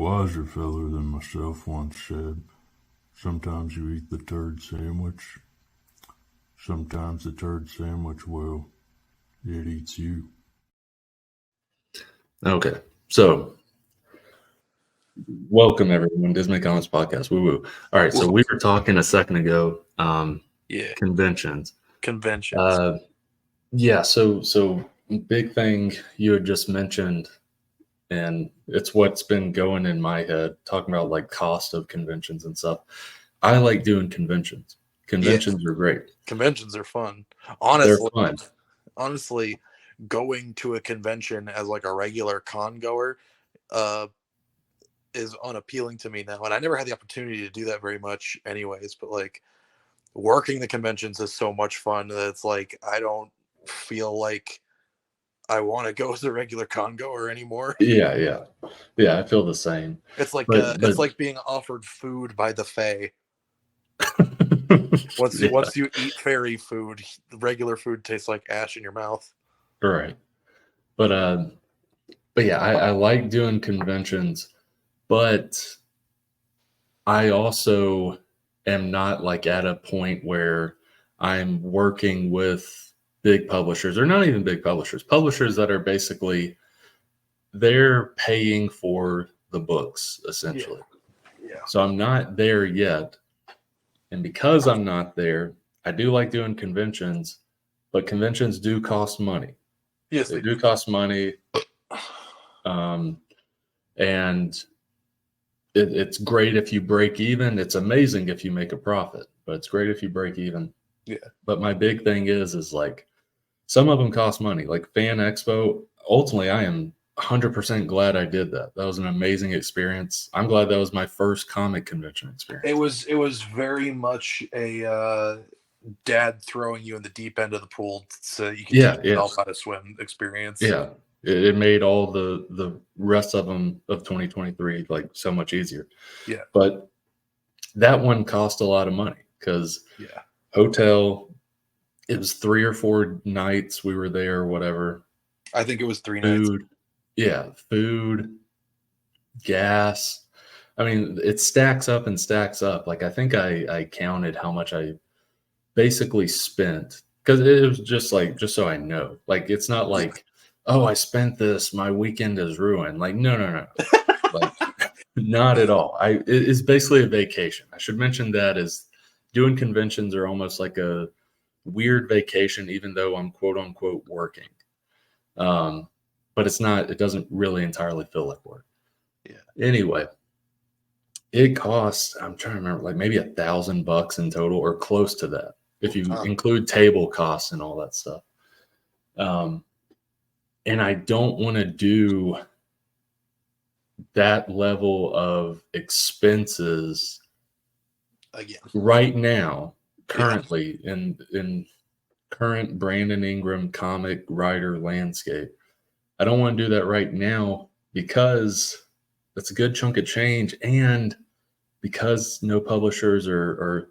wiser feller than myself once said, sometimes you eat the turd sandwich, sometimes the turd sandwich, well, it eats you. Okay, so welcome everyone, Dismay Comics Podcast. Woo woo. All right, so we were talking a second ago. Conventions. Yeah. So big thing you had just mentioned, and it's what's been going in my head, talking about like cost of conventions and stuff. I like doing conventions. Conventions are great. Conventions are fun. They're fun. Honestly, going to a convention as like a regular con goer is unappealing to me now, and I never had the opportunity to do that very much anyways, but like working the conventions is so much fun that it's like I don't feel like I want to go as a regular con goer anymore. Yeah, I feel the same. It's like it's like being offered food by the Fae. Once you eat fairy food, regular food tastes like ash in your mouth. Right. But yeah, I like doing conventions, but I also am not like at a point where I'm working with big publishers, or not even big publishers that are basically, they're paying for the books essentially. Yeah. So I'm not there yet. And because I'm not there, I do like doing conventions, but conventions do cost money. Yes, they do cost money. And it's great if you break even. It's amazing if you make a profit, but it's great if you break even. Yeah. But my big thing is like some of them cost money. Like Fan Expo, ultimately, I am 100% glad I did that. That was an amazing experience. I'm glad that was my first comic convention experience. It was very much a dad throwing you in the deep end of the pool so you can teach yourself how to swim experience. Yeah. It made all the rest of them of 2023 like so much easier. Yeah. But that one cost a lot of money because hotel, it was 3 or 4 nights we were there or whatever. I think it was 3 nights. Yeah, food, gas. I mean, it stacks up and stacks up. Like I think I counted how much I basically spent, because it was just so I know. Like it's not like, oh, I spent this, my weekend is ruined. Like no. Like not at all. It's basically a vacation. I should mention that is doing conventions are almost like a weird vacation, even though I'm quote unquote working. But it's not, it doesn't really entirely feel like work. Yeah. Anyway, it costs, I'm trying to remember, like maybe $1,000 in total or close to that, if you include table costs and all that stuff. And I don't want to do that level of expenses again right now, currently in current Brandon Ingram comic writer landscape. I don't want to do that right now because that's a good chunk of change, and because no publishers are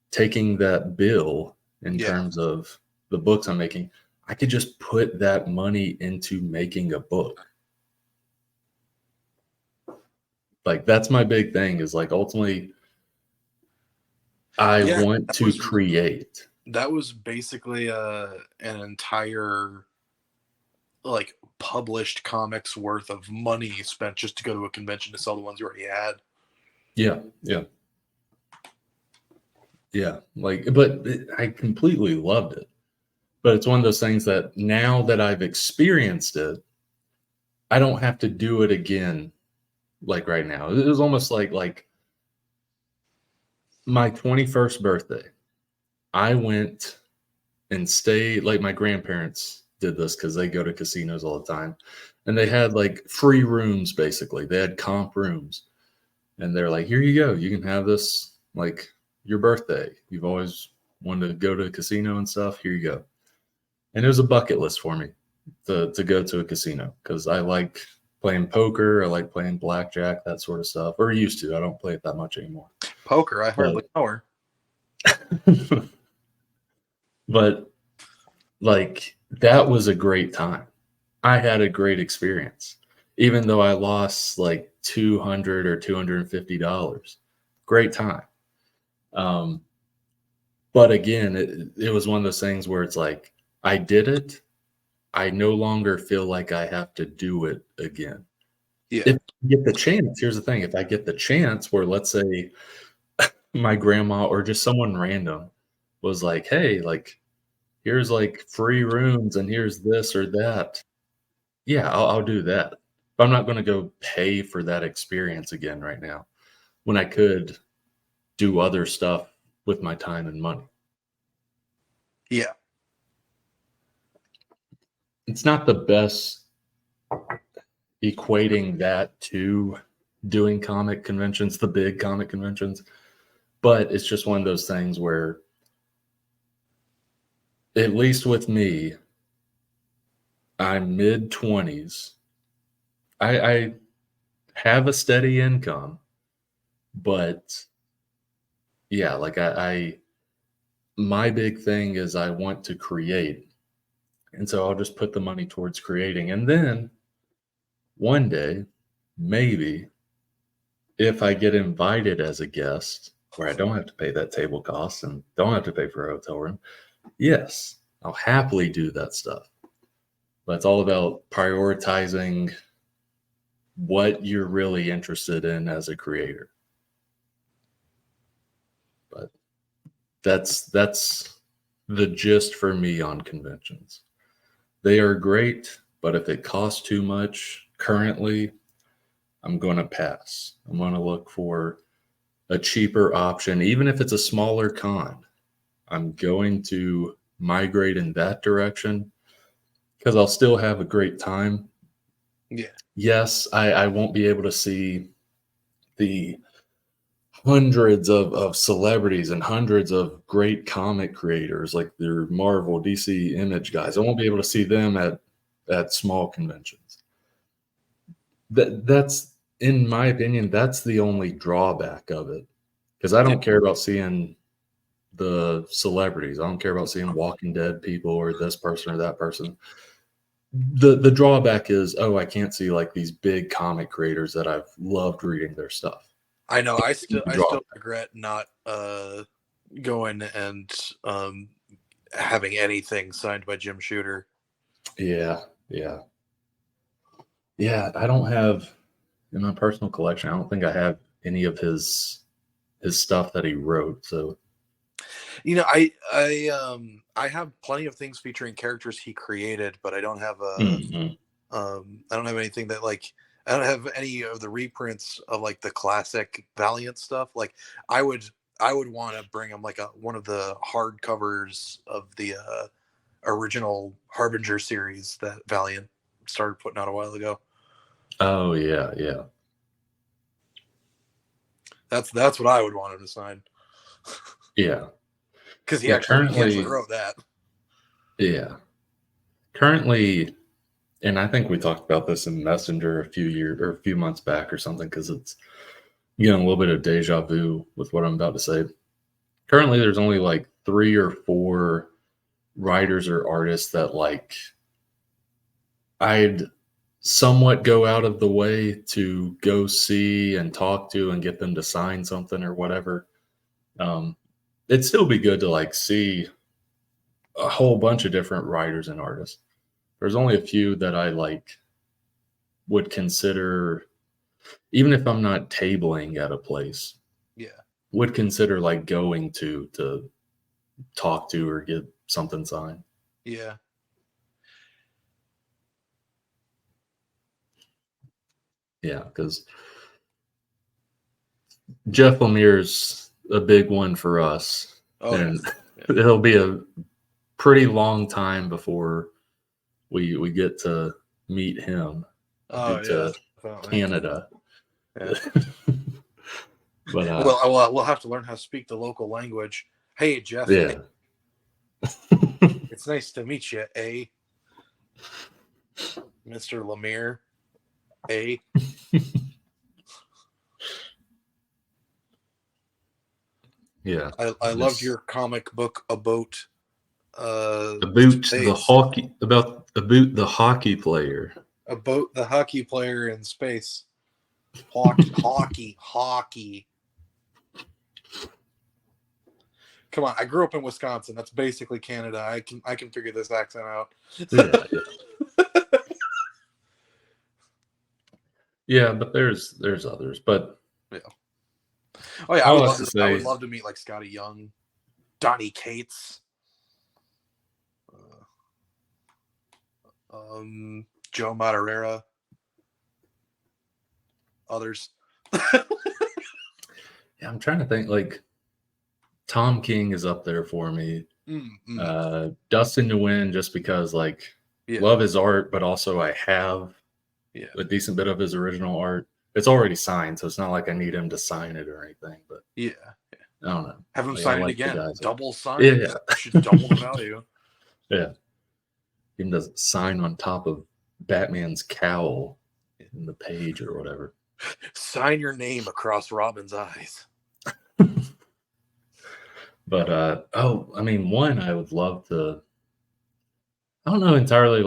taking that bill in terms of the books I'm making, I could just put that money into making a book. Like that's my big thing, is like ultimately I want to create. That was basically an entire like published comics worth of money spent just to go to a convention to sell the ones you already had. Yeah. Like, but I completely loved it. But it's one of those things that now that I've experienced it, I don't have to do it again. Like right now, it was almost like my 21st birthday. I went and stayed, like my grandparents did this because they go to casinos all the time, and they had like free rooms. Basically, they had comp rooms, and they're like, here you go, you can have this like your birthday. You've always wanted to go to a casino and stuff. Here you go. And it was a bucket list for me to go to a casino because I like playing poker. I like playing blackjack, that sort of stuff, or used to. I don't play it that much anymore. Poker, I hardly know her. But like that was a great time. I had a great experience. even though I lost like $200 or $250. Great time. But again, it was one of those things where it's like, I did it. I no longer feel like I have to do it again. Yeah. If I get the chance, here's the thing. If I get the chance where, let's say, my grandma or just someone random was like, hey, like, here's like free rooms and here's this or that. Yeah, I'll do that. But I'm not going to go pay for that experience again right now when I could do other stuff with my time and money. Yeah. It's not the best equating that to doing comic conventions, the big comic conventions, but it's just one of those things where, at least with me, I'm mid-20s. I have a steady income, but yeah, like my big thing is I want to create. And so I'll just put the money towards creating. And then one day, maybe, if I get invited as a guest where I don't have to pay that table cost and don't have to pay for a hotel room, yes, I'll happily do that stuff. But it's all about prioritizing what you're really interested in as a creator. But that's the gist for me on conventions. They are great, but if it costs too much currently, I'm going to pass. I'm going to look for a cheaper option, even if it's a smaller con. I'm going to migrate in that direction because I'll still have a great time. Yeah. Yes, I won't be able to see the hundreds of celebrities and hundreds of great comic creators like their Marvel, DC, Image guys. I won't be able to see them at small conventions. That's, in my opinion, that's the only drawback of it. Because I don't care about seeing the celebrities. I don't care about seeing Walking Dead people or this person or that person. The drawback is, I can't see like these big comic creators that I've loved reading their stuff. I know. I still regret not going and having anything signed by Jim Shooter. Yeah. I don't have, in my personal collection, I don't think I have any of his stuff that he wrote. So, you know, I have plenty of things featuring characters he created, but I don't have I don't have anything that, like, I don't have any of the reprints of like the classic Valiant stuff. Like, I would want to bring him like one of the hardcovers of the original Harbinger series that Valiant started putting out a while ago. Oh yeah. That's what I would want him to sign. Yeah. Because he actually wrote that. Yeah. Currently, and I think we talked about this in Messenger a few months back or something, because it's getting a little bit of deja vu with what I'm about to say. Currently, there's only like 3 or 4 writers or artists that like I'd somewhat go out of the way to go see and talk to and get them to sign something or whatever. It'd still be good to like see a whole bunch of different writers and artists. There's only a few that I like would consider, even if I'm not tabling at a place, would consider like going to talk to or get something signed. Yeah. Yeah, because Jeff Lemire's a big one for us. And it'll be a pretty long time before we get to meet him due to Canada. Yeah. But we'll have to learn how to speak the local language. Hey, Jeff. Yeah. It's nice to meet you, Mr. Lemire. Yeah. I loved your comic book about the hockey player. A boat, the hockey player in space. Hockey. Come on, I grew up in Wisconsin. That's basically Canada. I can figure this accent out. Yeah. Yeah, but there's others. But yeah. Oh yeah, I I would love to meet like Scotty Young, Donnie Cates, Joe Madureira, others. Yeah, I'm trying to think. Like Tom King is up there for me. Dustin Nguyen, just because love his art, but also I have a decent bit of his original art. It's already signed, so it's not like I need him to sign it or anything. But I don't know. Have him sign it again. Double sign. Yeah. Should double the value. Yeah. He does sign on top of Batman's cowl in the page or whatever. Sign your name across Robin's eyes. But I mean, one I would love to, I don't know entirely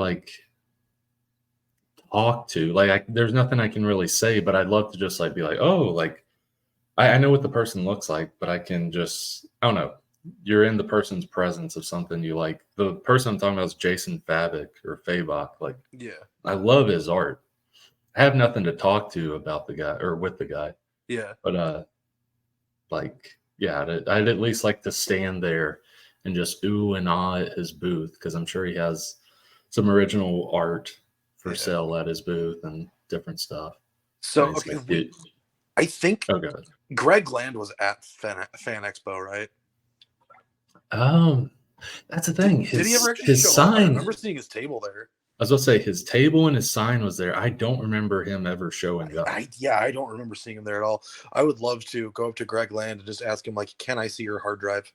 talk to. There's nothing I can really say, but I'd love to just be like, oh, I know what the person looks like, but I can just, I don't know. You're in the person's presence of something you like. The person I'm talking about is Jason Fabok or Fabok. I love his art. I have nothing to talk to about the guy or with the guy. Yeah. But I'd at least like to stand there and just ooh and ah at his booth, because I'm sure he has some original art for sale at his booth and different stuff. So I think Greg Land was at Fan Expo, right? That's the thing. Did he ever actually his show sign? up? I remember seeing his table there. I was going to say his table and his sign was there. I don't remember him ever showing up. I don't remember seeing him there at all. I would love to go up to Greg Land and just ask him, can I see your hard drive?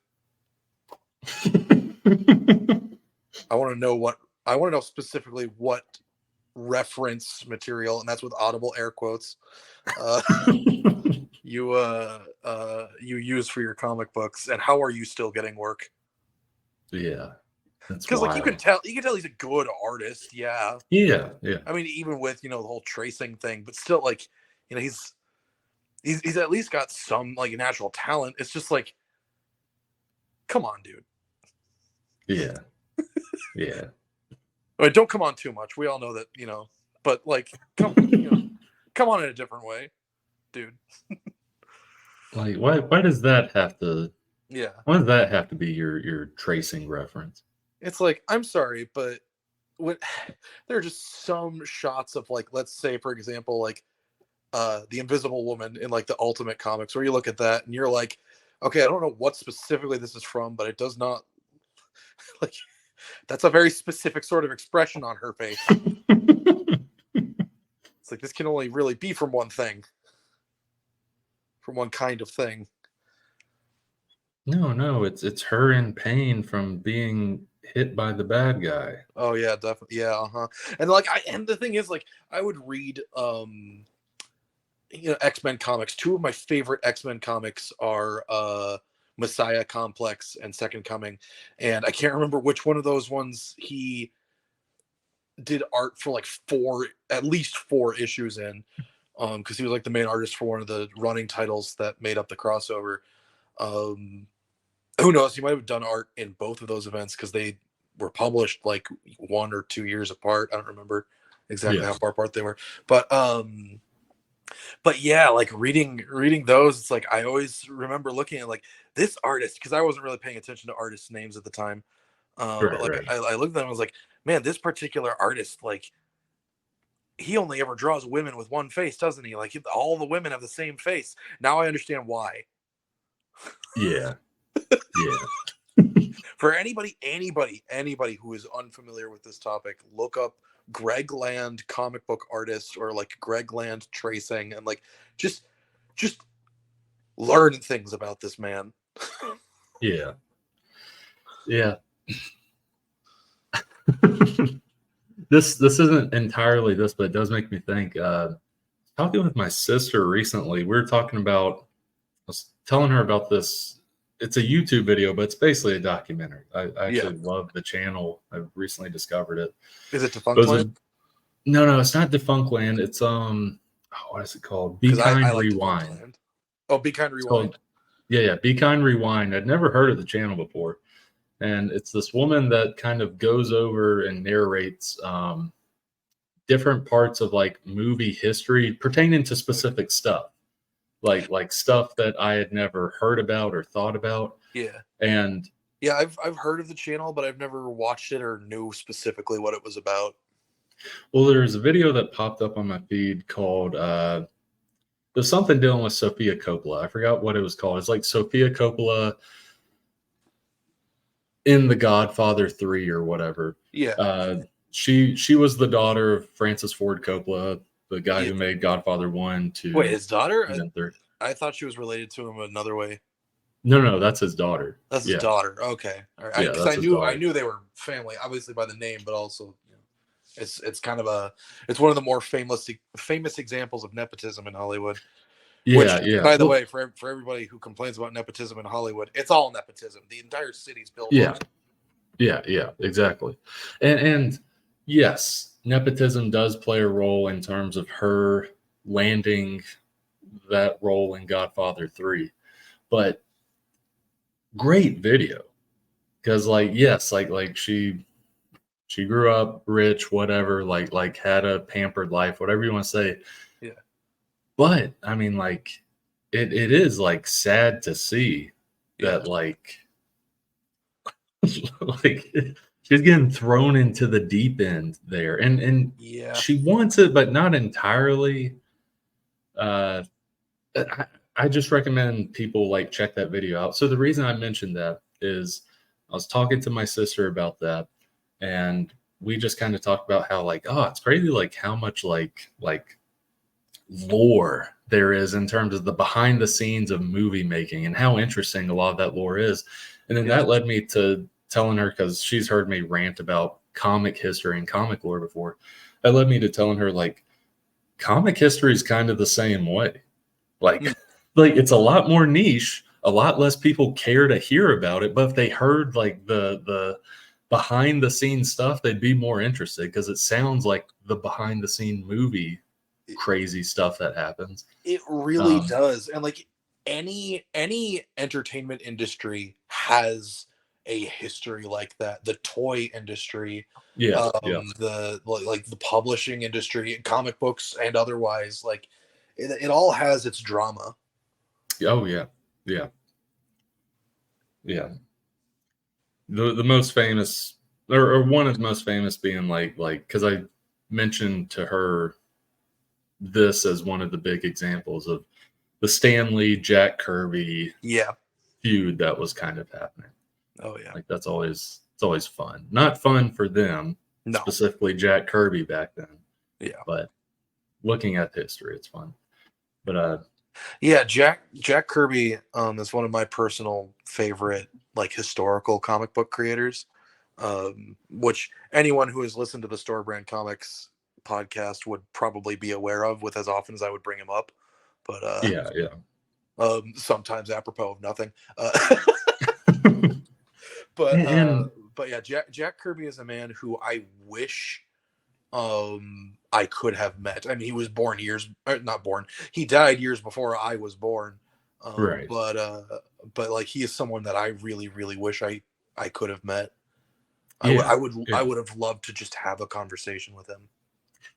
I want to know specifically what reference material, and that's with audible air quotes, you use for your comic books, and how are you still getting work? Yeah. Because you can tell he's a good artist. Yeah. I mean, even with the whole tracing thing, but still he's at least got some natural talent. It's just come on, dude. Yeah. Yeah. I mean, don't come on too much. We all know that, but come on in a different way, dude. Why does that have to? Yeah. Why does that have to be your tracing reference? It's I'm sorry, but there are just some shots of let's say, for example, the Invisible Woman in the Ultimate Comics, where you look at that and you're like, okay, I don't know what specifically this is from, but it does not that's a very specific sort of expression on her face. It's this can only really be from one thing, from one kind of thing. No, it's her in pain from being hit by the bad guy. Oh yeah, definitely. Yeah, And and the thing is, I would read X-Men comics. Two of my favorite X-Men comics are Messiah Complex and Second Coming, and I can't remember which one of those ones he did art for at least 4 issues in, because he was the main artist for one of the running titles that made up the crossover. Who knows? He might have done art in both of those events, because they were published 1 or 2 years apart. I don't remember exactly how far apart they were, but yeah, reading those, it's I always remember looking at this artist, because I wasn't really paying attention to artists' names at the time. But I looked at them and I was like, man, this particular artist, he only ever draws women with one face, doesn't he? All the women have the same face. Now I understand why. Yeah. For anybody who is unfamiliar with this topic, look up Greg Land comic book artist, or Greg Land tracing, and just learn things about this man. Yeah. This isn't entirely this, but it does make me think. Talking with my sister recently, we were talking about, I was telling her about this. It's a YouTube video, but it's basically a documentary. I actually love the channel. I recently discovered it. Is it Defunct Land? No, it's not Defunctland. It's what is it called? Be Because Kind I like Rewind. Defunctland. Oh, Be Kind It's Rewind. called, yeah, Be Kind Rewind. I'd never heard of the channel before. And it's this woman that kind of goes over and narrates different parts of like movie history pertaining to specific stuff, like stuff that I had never heard about or thought about. Yeah. And yeah, I've heard of the channel, but I've never watched it or knew specifically what it was about. Well, there's a video that popped up on my feed called there's something dealing with Sofia Coppola. I forgot what it was called. It's like Sofia Coppola in The Godfather 3 or whatever. Yeah. She was the daughter of Francis Ford Coppola, the guy Yeah. who made Godfather 1, 2. Wait, his daughter? and then 3. I thought she was related to him another way. No, that's his daughter. That's his daughter. Okay. All right. Yeah, Because that's his daughter. I knew they were family, obviously by the name, but also it's kind of it's one of the more famous examples of nepotism in Hollywood. Yeah, Which, by the way, for everybody who complains about nepotism in Hollywood, it's all nepotism. The entire city's built on it. Yeah, exactly. And yes, nepotism does play a role in terms of her landing that role in Godfather 3. But great video. Because like she grew up rich, whatever, like had a pampered life, whatever you want to say. Yeah. But I mean, like it is like sad to see that like like she's getting thrown into the deep end there. And she wants it, but not entirely. I just recommend people like check that video out. So the reason I mentioned that is I was talking to my sister about that, and we just kind of talked about how like, oh, it's crazy like how much like lore there is in terms of the behind the scenes of movie making and how interesting a lot of that lore is. And then that led me to telling her, because she's heard me rant about comic history and comic lore before. That led me to telling her like comic history is kind of the same way. Like it's a lot more niche, a lot less people care to hear about it, but if they heard like the behind the scenes stuff, they'd be more interested because it sounds like the behind the scene movie crazy stuff that happens. It really does. And like any entertainment industry has a history like that. The toy industry, the publishing industry, comic books and otherwise, like it all has its drama. Oh yeah. The most famous, or one of the most famous being like because I mentioned to her this as one of the big examples of the Stan Lee Jack Kirby feud that was kind of happening. Oh yeah, like it's always fun. Not fun for them, specifically Jack Kirby back then. Yeah, but looking at history, it's fun. But Jack Kirby is one of my personal favorite like historical comic book creators, which anyone who has listened to the Store Brand Comics podcast would probably be aware of with as often as I would bring him up. But sometimes apropos of nothing. But yeah, Jack Kirby is a man who I wish I could have met. I mean, he was he died years before I was born. Right. But like he is someone that I really, really wish I could have met. I would have loved to just have a conversation with him.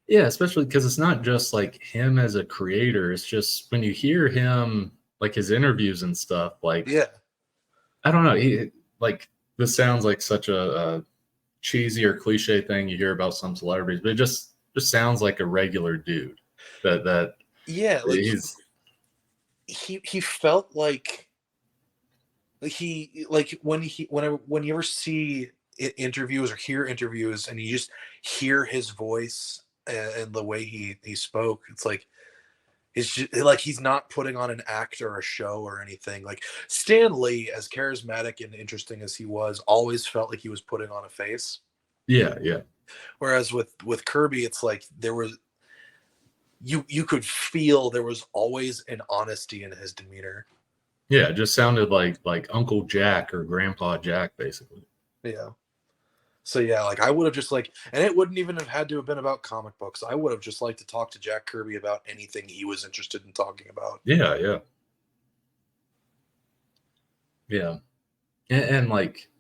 Yeah, especially because it's not just like him as a creator. It's just when you hear him, like his interviews and stuff, like, I don't know. He like, this sounds like such a cheesy or cliche thing you hear about some celebrities, but it just sounds like a regular dude that he felt like when you ever see interviews or hear interviews and you just hear his voice and the way he spoke, it's just like he's not putting on an act or a show or anything. Like Stan Lee, as charismatic and interesting as he was, always felt like he was putting on a face. Yeah. Whereas with Kirby, it's like there was you could feel there was always an honesty in his demeanor. Yeah, it just sounded like Uncle Jack or Grandpa Jack, basically. Yeah. So yeah, like I would have just like, and it wouldn't even have had to have been about comic books. I would have just liked to talk to Jack Kirby about anything he was interested in talking about. Yeah, yeah. Yeah. And like,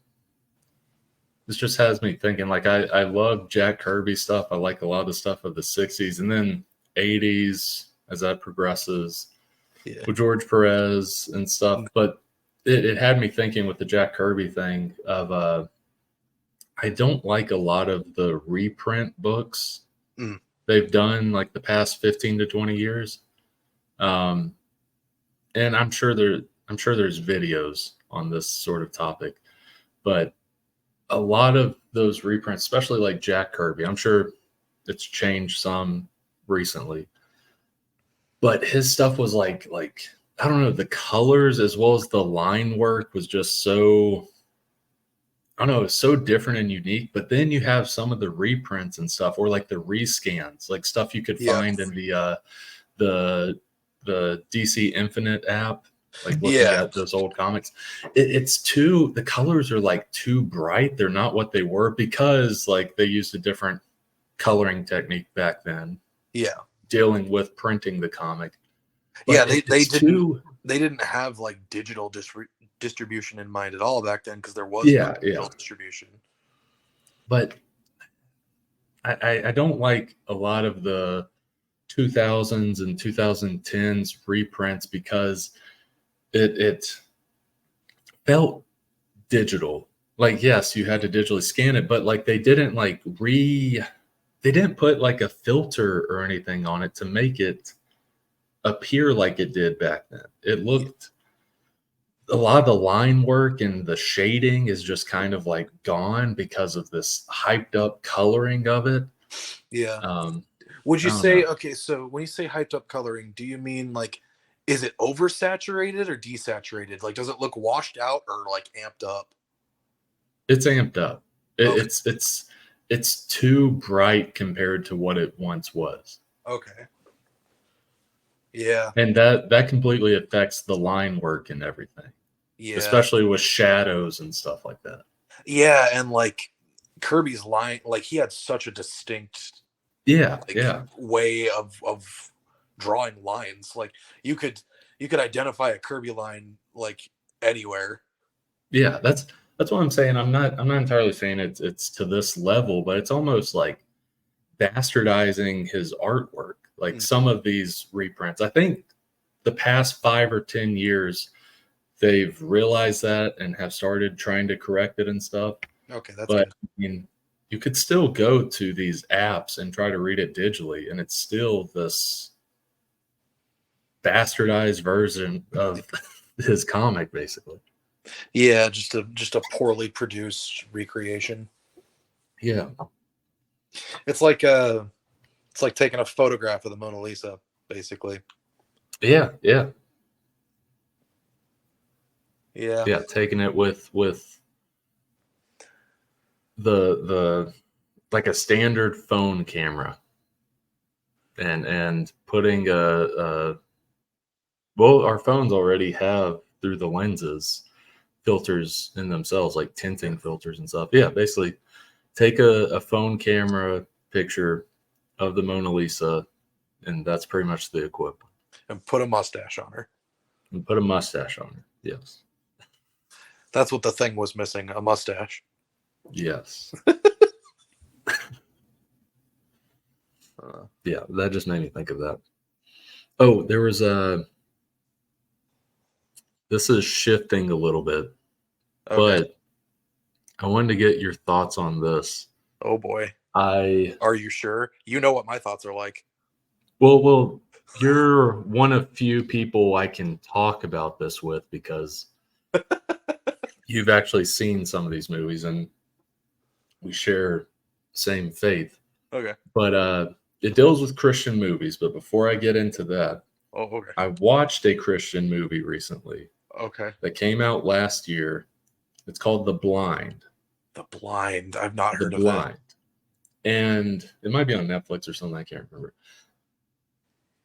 this just has me thinking, like, I love Jack Kirby stuff. I like a lot of the stuff of the 60s and then 80s as that progresses with George Perez and stuff. But it had me thinking with the Jack Kirby thing of I don't like a lot of the reprint books they've done like the past 15 to 20 years. And I'm sure there's videos on this sort of topic, but a lot of those reprints, especially like Jack Kirby, I'm sure it's changed some recently, but his stuff was like I don't know, the colors as well as the line work was just so, I don't know, it's so different and unique. But then you have some of the reprints and stuff, or like the rescans, like stuff you could find in the DC Infinite app, like looking at those old comics. The colors are like too bright. They're not what they were because like they used a different coloring technique back then. Yeah, dealing with printing the comic. But they didn't have like digital distribution in mind at all back then because there was no digital distribution. But I don't like a lot of the 2000s and 2010s reprints because it felt digital. Like, yes, you had to digitally scan it, but like they didn't put like a filter or anything on it to make it appear like it did back then. It looked, a lot of the line work and the shading is just kind of like gone because of this hyped up coloring of it. Yeah. Would you say, okay, so when you say hyped up coloring, do you mean like, is it oversaturated or desaturated? Like, does it look washed out or like amped up? It's amped up. It's too bright compared to what it once was. Okay. Yeah. And that completely affects the line work and everything. Yeah. Especially with shadows and stuff like that. Yeah, and like Kirby's line, like he had such a distinct way of drawing lines. Like you could identify a Kirby line like anywhere. Yeah, that's what I'm saying. I'm not entirely saying it's to this level, but it's almost like bastardizing his artwork. Like some of these reprints, I think the past 5 or 10 years, they've realized that and have started trying to correct it and stuff. Okay, that's but good. I mean, you could still go to these apps and try to read it digitally, and it's still this bastardized version of his comic, basically. Yeah, just a poorly produced recreation. Yeah, it's like taking a photograph of the Mona Lisa, basically. Yeah. Taking it with the like a standard phone camera, and putting well, our phones already have through the lenses filters in themselves, like tinting filters and stuff. Yeah, basically take a phone camera picture of the Mona Lisa, and that's pretty much the equivalent. And put a mustache on her. Yes. That's what the thing was missing, a mustache. Yes. Yeah, that just made me think of that. Oh, there was this is shifting a little bit, but I wanted to get your thoughts on this. Oh boy. Are you sure? You know what my thoughts are like. Well, you're one of few people I can talk about this with because you've actually seen some of these movies and we share same faith. Okay. But it deals with Christian movies. But before I get into that, I watched a Christian movie recently. Okay. That came out last year. It's called The Blind. The Blind. I've not heard of that. And it might be on Netflix or something. I can't remember.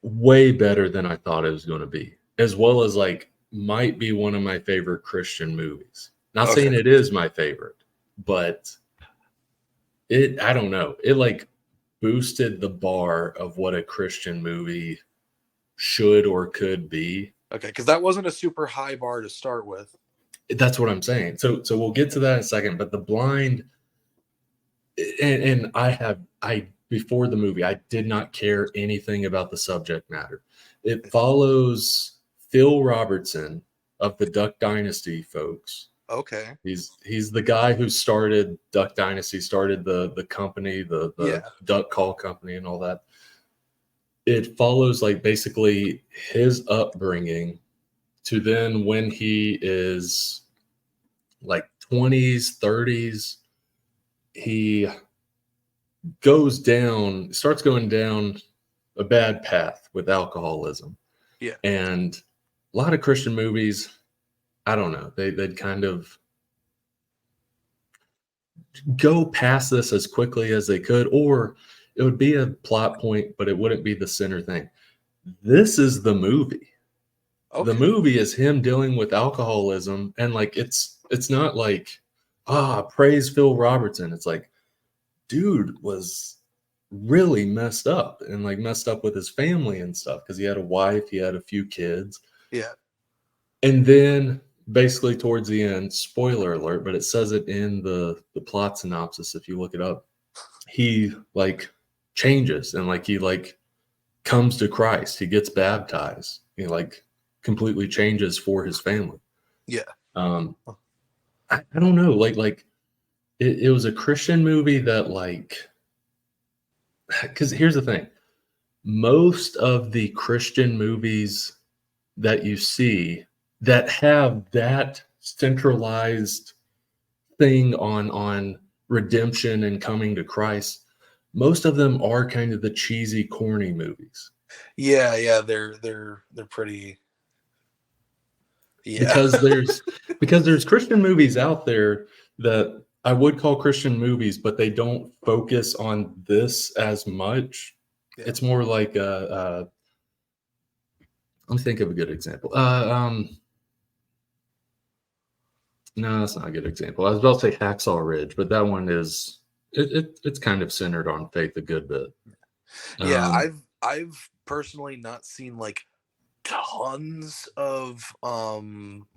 Way better than I thought it was going to be. As well as like might be one of my favorite Christian movies. Not saying it is my favorite, but I don't know. It like boosted the bar of what a Christian movie should or could be. Okay, because that wasn't a super high bar to start with. That's what I'm saying. So we'll get to that in a second. But The Blind, and I before the movie, I did not care anything about the subject matter. It follows Phil Robertson of the Duck Dynasty folks. Okay. He's the guy who started Duck Dynasty, started the company, the Duck Call Company and all that. It follows like basically his upbringing to then when he is like 20s, 30s, he starts going down a bad path with alcoholism. Yeah. And a lot of Christian movies, I don't know, they'd kind of go past this as quickly as they could, or it would be a plot point, but it wouldn't be the center thing. This is the movie. Okay. The movie is him dealing with alcoholism, and like it's not like praise Phil Robertson. It's like, dude was really messed up and like messed up with his family and stuff because he had a wife, he had a few kids. Yeah. And then basically towards the end, spoiler alert, but it says it in the plot synopsis if you look it up, he like changes and like he like comes to Christ. He gets baptized. He like completely changes for his family. Yeah. I don't know. Like it was a Christian movie that like, because here's the thing. Most of the Christian movies that you see that have that centralized thing on redemption and coming to Christ, most of them are kind of the cheesy, corny movies. Yeah, they're pretty. Yeah. Because there's Christian movies out there that I would call Christian movies, but they don't focus on this as much. Yeah. It's more like let me think of a good example. No, that's not a good example. I was about to say Hacksaw Ridge, but that one is it's kind of centered on faith a good bit. Yeah, I've personally not seen like tons of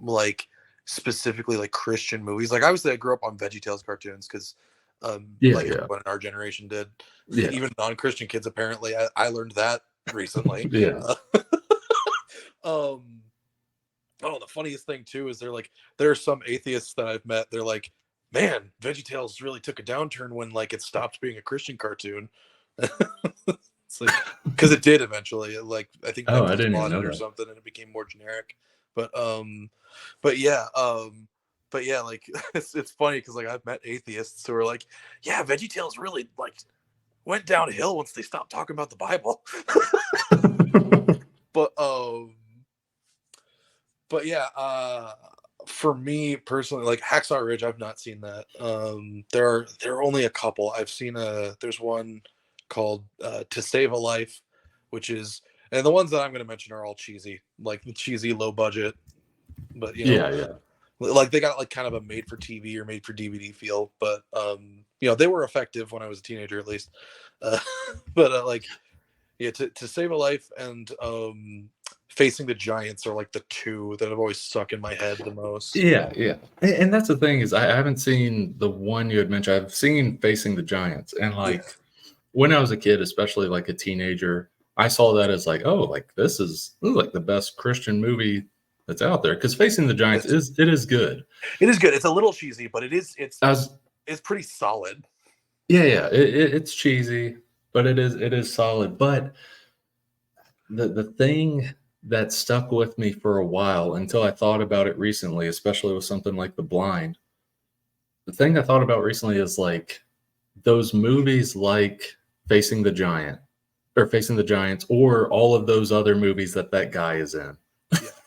like specifically like Christian movies. Like obviously I grew up on VeggieTales cartoons because everyone in our generation did. Yeah. Even non-Christian kids apparently. I learned that recently. Yeah. The funniest thing too is there are some atheists that I've met. They're like, man, VeggieTales really took a downturn when like it stopped being a Christian cartoon. It's like because it did eventually. Like I think I didn't know it or something, and it became more generic. But yeah, like it's funny because like I've met atheists who are like, yeah, VeggieTales really like went downhill once they stopped talking about the Bible. But yeah, for me personally, like Hacksaw Ridge, I've not seen that. There are only a couple. I've seen there's one called To Save a Life, which is, and the ones that I'm going to mention are all cheesy, like the cheesy low budget, but like they got like kind of a made for TV or made for DVD feel, but they were effective when I was a teenager at least. Like To Save a Life and Facing the Giants are like the two that have always stuck in my head the most. Yeah. And that's the thing is I haven't seen the one you had mentioned. I've seen Facing the Giants, and like when I was a kid, especially like a teenager, I saw that as like, oh, like this is like the best Christian movie that's out there. Because Facing the Giants is good. It is good. It's a little cheesy, but it's pretty solid. Yeah. It's cheesy, but it is solid. But the thing that stuck with me for a while until I thought about it recently, especially with something like The Blind. The thing I thought about recently is like those movies like Facing the Giants, or all of those other movies that guy is in.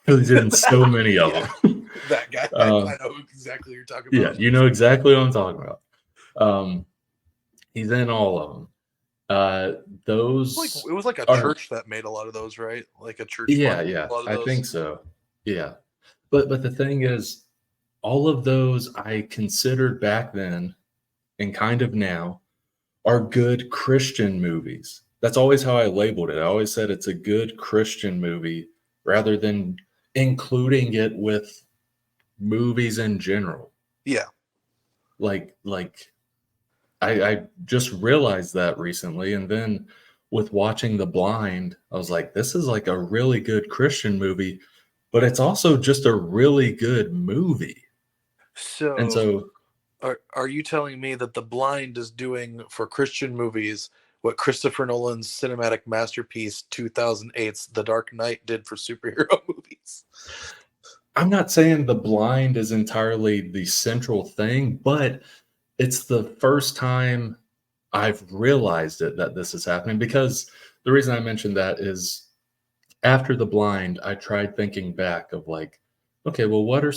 He's in so many of them. That guy, I know exactly what you're talking about. Yeah, you know exactly what I'm talking about. He's in all of them. Those it was like a church that made a lot of those, right? Like a church. Yeah. I think so. Yeah, but the thing is, all of those I considered back then, and kind of now, are good Christian movies. That's always how I labeled it. I always said it's a good Christian movie rather than including it with movies in general. Yeah. Like I just realized that recently, and then with watching The Blind, I was like, this is like a really good Christian movie, but it's also just a really good movie. And so are you telling me that The Blind is doing for Christian movies what Christopher Nolan's cinematic masterpiece 2008's The Dark Knight did for superhero movies? I'm not saying The Blind is entirely the central thing, but it's the first time I've realized it that this is happening, because the reason I mentioned that is after The Blind, I tried thinking back of like, okay, well, are there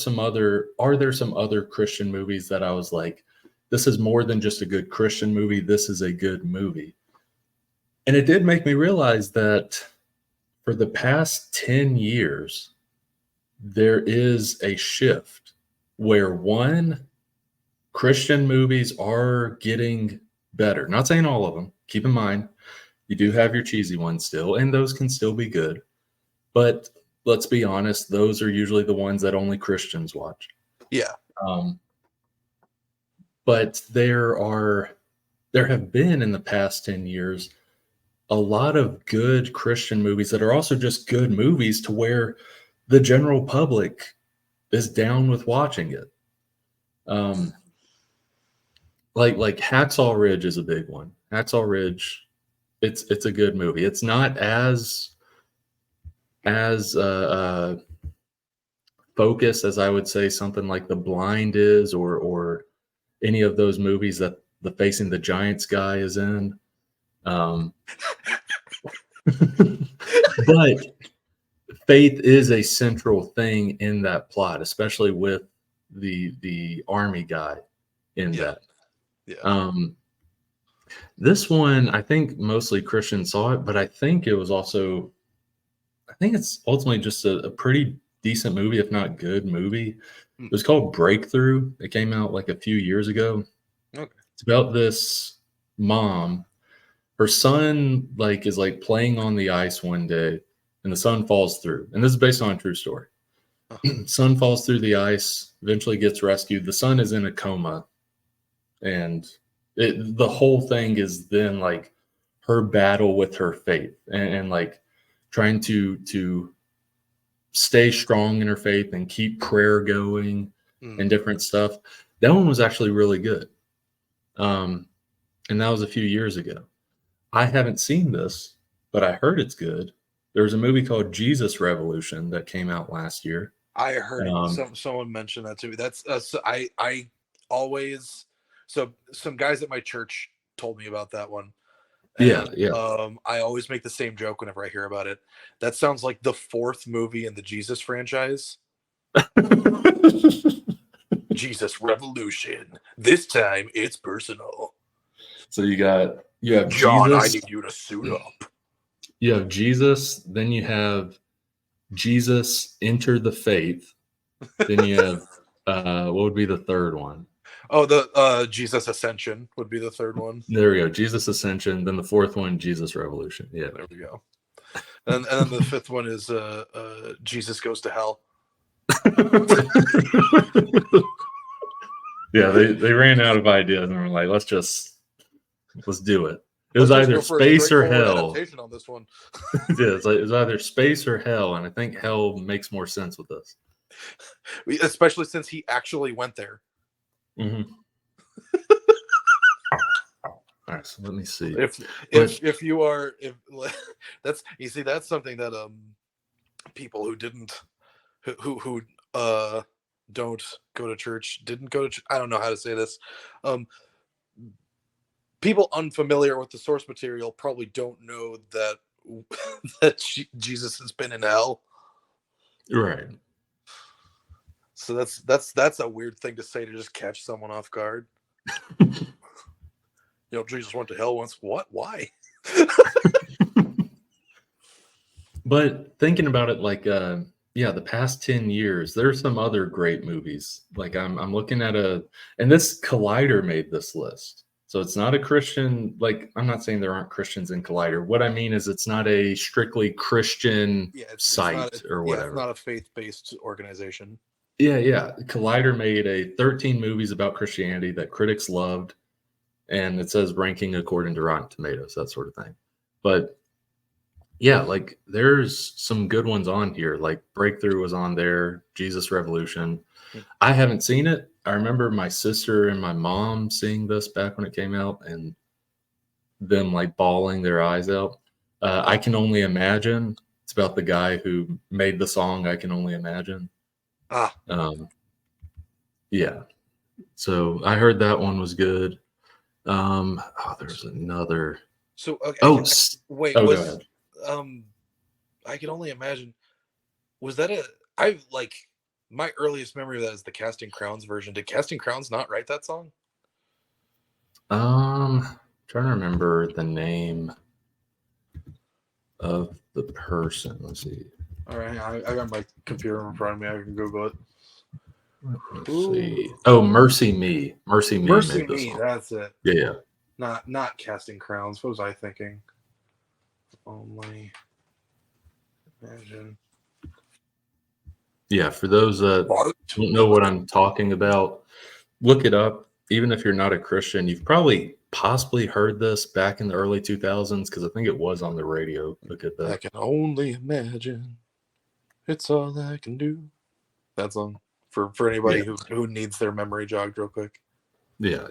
some other Christian movies that I was like, this is more than just a good Christian movie, this is a good movie. And it did make me realize that for the past 10 years, there is a shift where Christian movies are getting better. Not saying all of them. Keep in mind, you do have your cheesy ones still, and those can still be good. But let's be honest, those are usually the ones that only Christians watch. Yeah. But there have been in the past 10 years a lot of good Christian movies that are also just good movies to where the general public is down with watching it. Like Hacksaw Ridge is a big one. Hacksaw Ridge, it's a good movie. It's not as focused as I would say something like The Blind is, or any of those movies that the Facing the Giants guy is in. But faith is a central thing in that plot, especially with the army guy in that. Yeah. This one, I think mostly Christians saw it, but I think it's ultimately just a pretty decent movie, if not good movie. It was called Breakthrough. It came out like a few years ago. Okay. It's about this mom. Her son is playing on the ice one day, and the son falls through. And this is based on a true story. Son falls through the ice, eventually gets rescued. The son is in a coma, and the whole thing is then like her battle with her faith and like trying to stay strong in her faith and keep prayer going and different stuff. That one was actually really good. And that was a few years ago. I haven't seen this, but I heard it's good. There was a movie called Jesus Revolution that came out last year. I heard someone mention that to me. That's I always, so some guys at my church told me about that one. And, yeah. I always make the same joke whenever I hear about it. That sounds like the fourth movie in the Jesus franchise. Jesus Revolution. This time it's personal. So you have John, Jesus. I need you to suit up. You have Jesus, then you have Jesus Enter the Faith. Then you have what would be the third one? Oh, the Jesus Ascension would be the third one. There we go. Jesus Ascension. Then the fourth one, Jesus Revolution. Yeah. There we go. And then the fifth one is Jesus Goes to Hell. Yeah, they ran out of ideas and were like, let's do it. It was either space or hell. On this one. Yeah, it was either space or hell, and I think hell makes more sense with this. Especially since he actually went there. Mm-hmm. All right, so let me see. If that's something that people who don't go to church, I don't know how to say this. People unfamiliar with the source material probably don't know that Jesus has been in hell. Right. So that's a weird thing to say to just catch someone off guard. Jesus went to hell once. What? Why? But thinking about it, the past 10 years, there's some other great movies. Like I'm looking at and this Collider made this list. So it's not a Christian, like, I'm not saying there aren't Christians in Collider. What I mean is it's not a strictly Christian site or whatever. It's not a faith-based organization. Yeah. Collider made 13 movies about Christianity that critics loved, and it says ranking according to Rotten Tomatoes, that sort of thing. But yeah, like there's some good ones on here. Like Breakthrough was on there, Jesus Revolution. I haven't seen it. I remember my sister and my mom seeing this back when it came out and them like bawling their eyes out. I Can Only Imagine. It's about the guy who made the song I Can Only Imagine. Yeah. So I heard that one was good. There's another. So okay. Go ahead. I Can Only Imagine. Was that my earliest memory of that is the Casting Crowns version. Did Casting Crowns not write that song? Trying to remember the name of the person. Let's see. All right, I got my computer in front of me. I can Google it. Let's see. Oh, Mercy Me. Mercy Me. Mercy Me. That's it. Yeah. Not Casting Crowns. What was I thinking? Only Imagine. Yeah, for those that don't know what I'm talking about, look it up. Even if you're not a Christian, you've probably possibly heard this back in the early 2000s because I think it was on the radio. Look at that. I can only imagine. It's all I can do. That song for anybody who needs their memory jogged real quick. Yeah.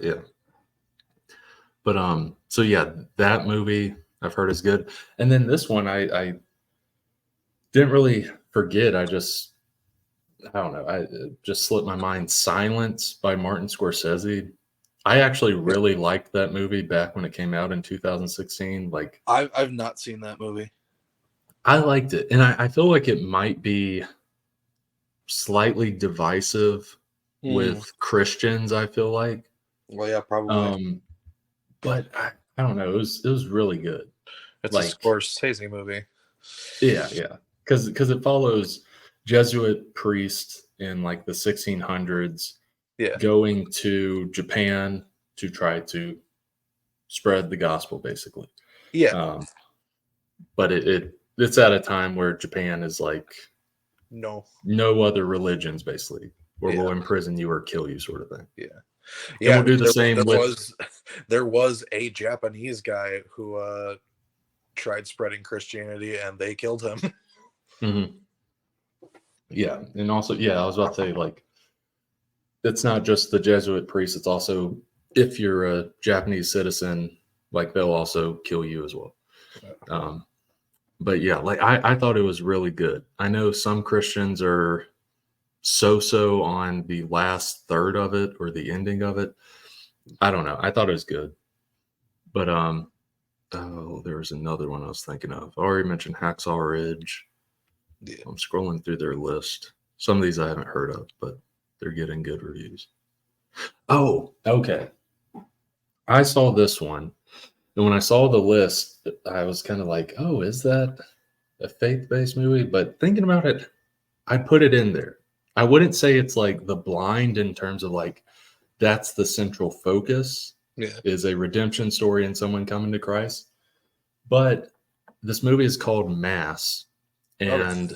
But so yeah, that movie I've heard is good. And then this one I didn't really forget. I don't know. It just slipped my mind. Silence by Martin Scorsese. I actually really liked that movie back when it came out in 2016. Like I've not seen that movie. I liked it. And I feel like it might be slightly divisive with Christians, I feel like. Well, yeah, probably. But I don't know. It was really good. It's like, a Scorsese movie. Yeah. Because it follows Jesuit priest in like the 1600s going to Japan to try to spread the gospel, basically. Yeah. But it's at a time where Japan is like no other religions, basically, where we'll imprison you or kill you, sort of thing. Yeah. And we'll do the same there was a Japanese guy who tried spreading Christianity and they killed him. Mm-hmm. Yeah. And also, I was about to say, like, it's not just the Jesuit priest. It's also, if you're a Japanese citizen, like, they'll also kill you as well. But yeah, like, I thought it was really good. I know some Christians are so on the last third of it or the ending of it. I don't know. I thought it was good. But, there was another one I was thinking of. I already mentioned Hacksaw Ridge. Yeah. I'm scrolling through their list. Some of these I haven't heard of, but they're getting good reviews. Oh, okay. I saw this one. And when I saw the list, I was kind of like, oh, is that a faith-based movie? But thinking about it, I put it in there. I wouldn't say it's like The Blind in terms of like, that's the central focus. Yeah. Is a redemption story and someone coming to Christ. But this movie is called Mass. And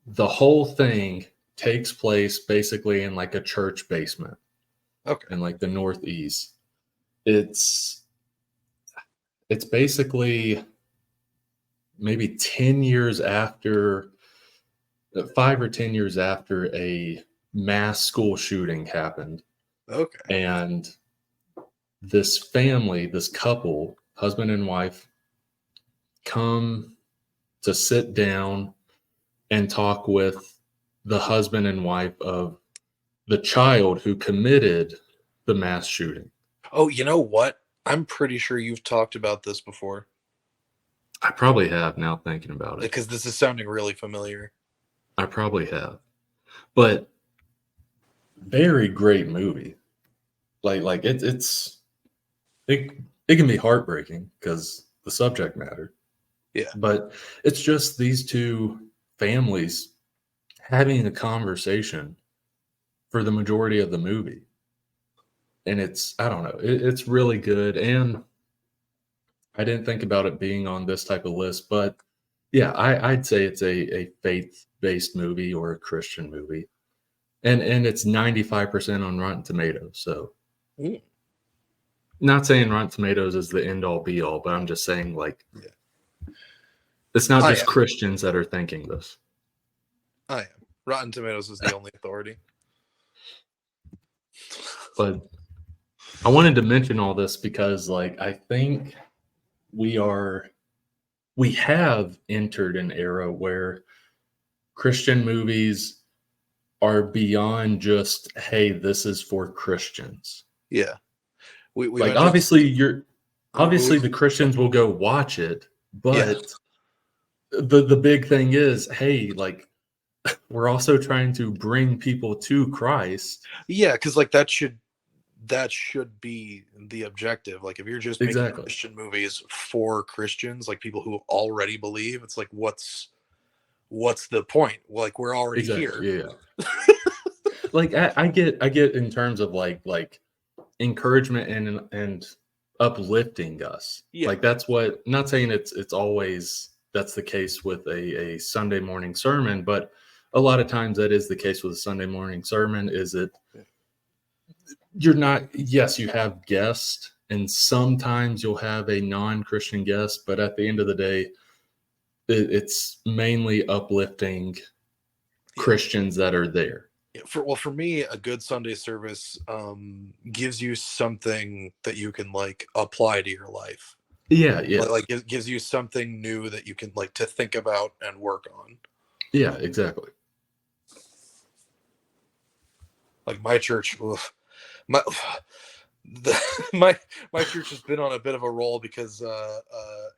the whole thing takes place basically in like a church basement. Okay. In like the Northeast. It's basically maybe 10 years after, 5 or 10 years after a mass school shooting happened. Okay. And this family, this couple, husband and wife, come to sit down and talk with the husband and wife of the child who committed the mass shooting. Oh, you know what? I'm pretty sure you've talked about this before. I probably have, now thinking about it. Because this is sounding really familiar. I probably have. But very great movie. Like it can be heartbreaking because the subject matter. Yeah. But it's just these two families having a conversation for the majority of the movie. and it's, I don't know, it's really good. And I didn't think about it being on this type of list, but yeah, I'd say it's a faith-based movie or a Christian movie. And it's 95% on Rotten Tomatoes. So Mm. not saying Rotten Tomatoes is the end all be all, but I'm just saying, like, Yeah. it's not I just am. Christians that are thinking this. I am. Rotten Tomatoes is the only authority. But I wanted to mention all this because, like, I think we have entered an era where Christian movies are beyond just, hey, this is for Christians. Yeah. We Like, obviously the we- Christians will go watch it, Yeah. but the big thing is, hey, like, we're also trying to bring people to Christ. Yeah, because like that should be the objective. Like if you're just making Exactly. Christian movies for Christians, like people who already believe, it's like what's the point? Like we're already here. Yeah. Like I get in terms of like encouragement and uplifting us. Yeah. Like that's what, not saying it's always that's the case with a Sunday morning sermon, but a lot of times that is the case with a Sunday morning sermon. You're not, yes, you have guests, and sometimes you'll have a non-Christian guest, but at the end of the day, it's mainly uplifting Christians that are there. For me, a good Sunday service gives you something that you can like apply to your life. Yeah. Like it gives you something new that you can like to think about and work on. Yeah, exactly. Like my church, my church has been on a bit of a roll because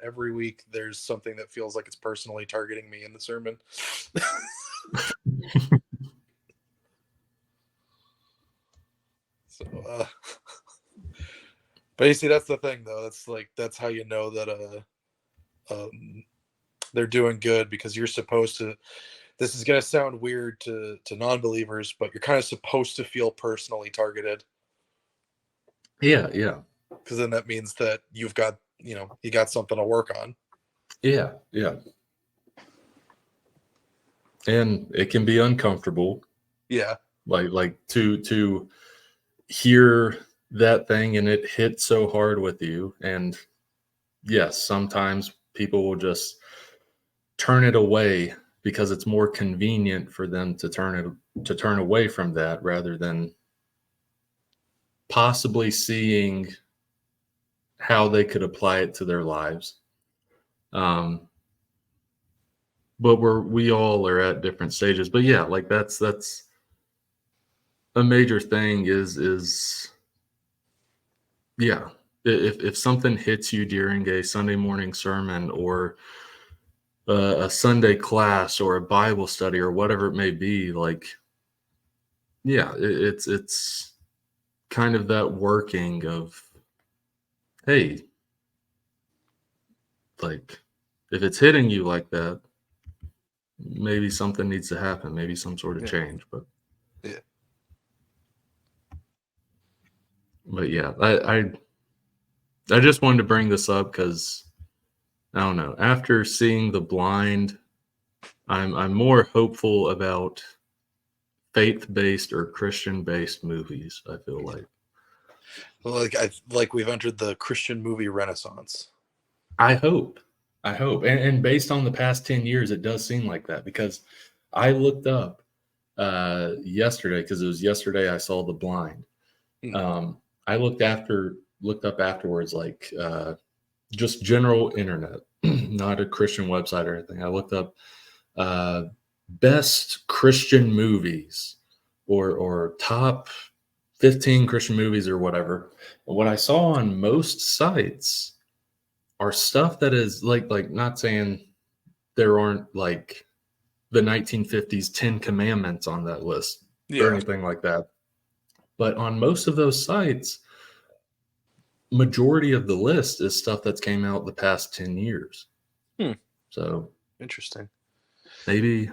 every week there's something that feels like it's personally targeting me in the sermon. So, but you see, that's the thing, though. That's how you know that they're doing good, because you're supposed to. This is going to sound weird to non-believers, but you're kind of supposed to feel personally targeted. Yeah. Because then that means that you got something to work on. Yeah. And it can be uncomfortable. Yeah. Like to hear that thing and it hit so hard with you. And yes, sometimes people will just turn it away because it's more convenient for them to turn away from that rather than possibly seeing how they could apply it to their lives. But we all are at different stages. But yeah, like that's a major thing is yeah. If something hits you during a Sunday morning sermon or a Sunday class or a Bible study or whatever it may be, like, yeah, it's kind of that working of, hey, like, if it's hitting you like that, maybe something needs to happen, maybe some sort of change. But yeah, I just wanted to bring this up because I don't know. After seeing The Blind, I'm more hopeful about faith-based or Christian-based movies. I feel like we've entered the Christian movie renaissance. I hope, and based on the past 10 years, it does seem like that, because I looked up yesterday, because it was yesterday I saw The Blind. I looked up afterwards, like just general internet, not a Christian website or anything. I looked up best Christian movies or top 15 Christian movies or whatever. And what I saw on most sites are stuff that is like not saying there aren't like the 1950s 10 Commandments on that list or anything like that. But on most of those sites, majority of the list is stuff that's came out the past 10 years. So interesting. Maybe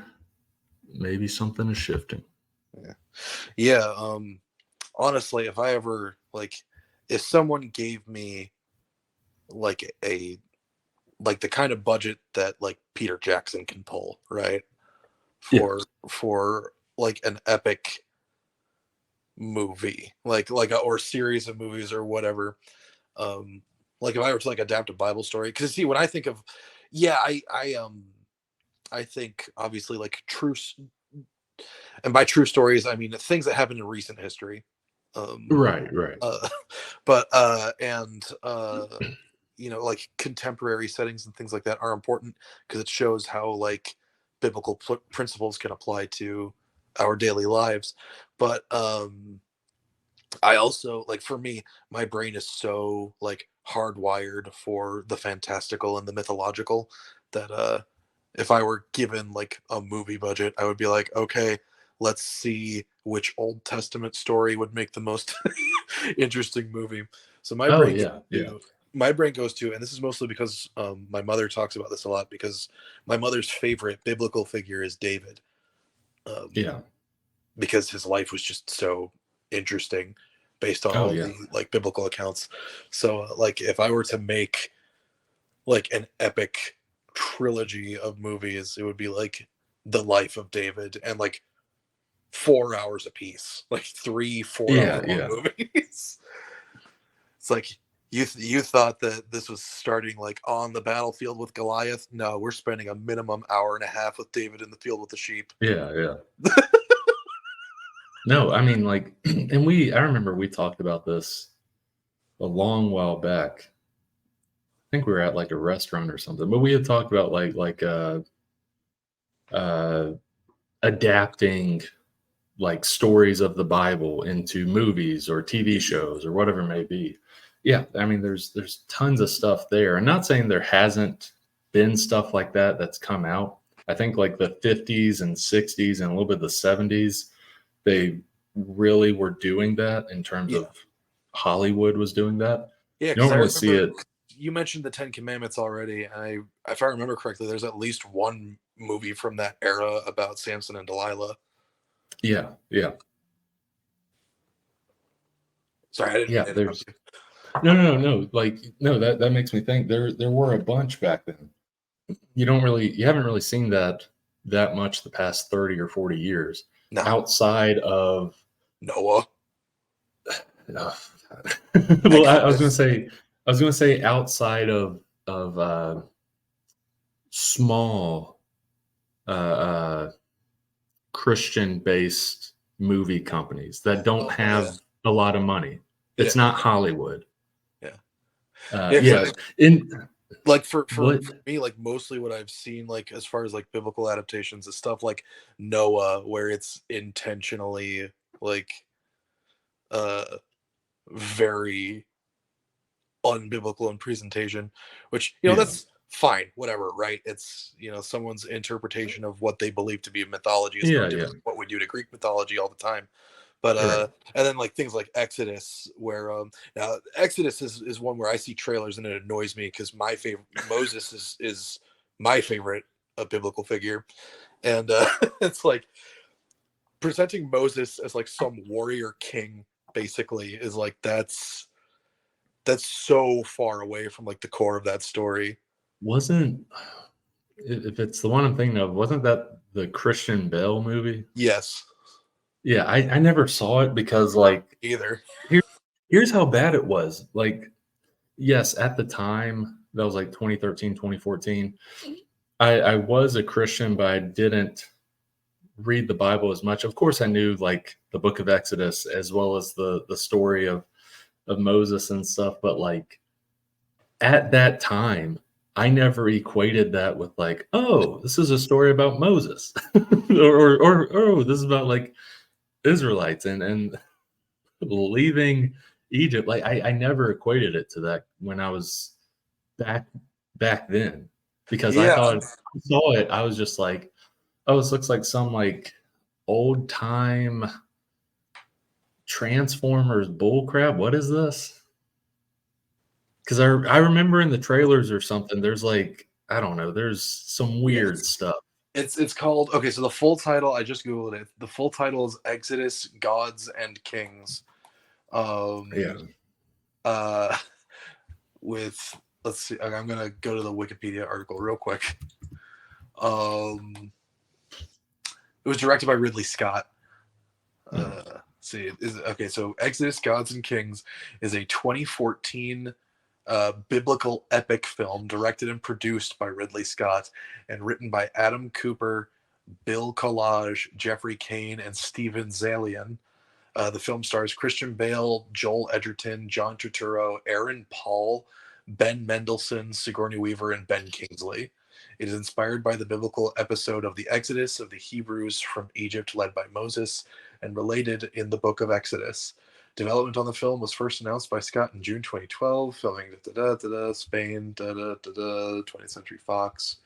something is shifting. Yeah. honestly, if I ever if someone gave me like the kind of budget that like Peter Jackson can pull, right? Yeah. For like an epic movie, or series of movies or whatever. Like if I were to like adapt a Bible story, because see, when I think of, I think obviously like and by true stories I mean things that happened in recent history. Right. Uh, but like contemporary settings and things like that are important because it shows how like biblical principles can apply to our daily lives. But I also like, for me, my brain is so like hardwired for the fantastical and the mythological that if I were given like a movie budget, I would be like, okay, let's see which Old Testament story would make the most interesting movie. So my Oh brain yeah, yeah. my brain goes to, and this is mostly because my mother talks about this a lot, because my mother's favorite biblical figure is David. Yeah. Because his life was just so interesting based on Oh all yeah. the like biblical accounts. So like if I were to make like an epic trilogy of movies, it would be like the life of David and like 4 hours a piece, like 3-4 hour long Yeah. movies. It's like you thought that this was starting like on the battlefield with Goliath. No, we're spending a minimum hour and a half with David in the field with the sheep. Yeah. No, I mean like, and I remember we talked about this a long while back. I think we were at like a restaurant or something, but we had talked about adapting like stories of the Bible into movies or TV shows or whatever it may be. Yeah, I mean there's tons of stuff there. I'm not saying there hasn't been stuff like that that's come out. I think like the 50s and 60s and a little bit of the 70s, they really were doing that in terms of Hollywood was doing that. Yeah, You because don't I really see remember it. you mentioned the Ten Commandments already, and if I remember correctly, there's at least one movie from that era about Samson and Delilah. Yeah. Sorry, I didn't mean Yeah, to interrupt you. no. Like, no, that makes me think there were a bunch back then. You haven't really seen that much the past 30 or 40 years No, outside of Noah. well, I was Exodus. gonna say outside of small Christian based movie companies that don't have a lot of money. It's not Hollywood. Yeah. Yeah. In like for what? me, like mostly what I've seen, like as far as like biblical adaptations, is stuff like Noah, where it's intentionally like uh very unbiblical in presentation, which that's fine, whatever, right? It's someone's interpretation of what they believe to be mythology is no different than what we do to Greek mythology all the time. But Right. and then like things like Exodus, where now Exodus is one where I see trailers and it annoys me because my favorite Moses is my favorite biblical figure, and it's like presenting Moses as like some warrior king basically is like that's so far away from like the core of that story. Wasn't, if it's the one I'm thinking of, wasn't that the Christian Bale movie? Yes. Yeah, I never saw it because like Either. here's how bad it was. Like, yes, at the time, that was like 2013, 2014. I was a Christian, but I didn't read the Bible as much. Of course, I knew like the book of Exodus as well as the story of Moses and stuff, but like at that time, I never equated that with like, oh, this is a story about Moses, or oh, this is about like Israelites and leaving Egypt. Like I never equated it to that when I was back then, because I Yeah. thought I saw it, I was just like, oh, this looks like some like old time Transformers bullcrap. What is this? Because I remember in the trailers or something, there's like, I don't know, there's some weird stuff. It's called, okay, so the full title, I just Googled it. The full title is Exodus, Gods and Kings. Yeah. With let's see, I'm gonna go to the Wikipedia article real quick. It was directed by Ridley Scott. Okay, so Exodus: Gods and Kings is a 2014 biblical epic film directed and produced by Ridley Scott and written by Adam Cooper, Bill Collage, Jeffrey Kane, and Steven Zalian. The film stars Christian Bale, Joel Edgerton, John Turturro, Aaron Paul, Ben Mendelsohn, Sigourney Weaver, and Ben Kingsley. It is inspired by the biblical episode of the Exodus of the Hebrews from Egypt led by Moses and related in the book of Exodus. Development on the film was first announced by Scott in June 2012, filming Spain, 20th Century Fox.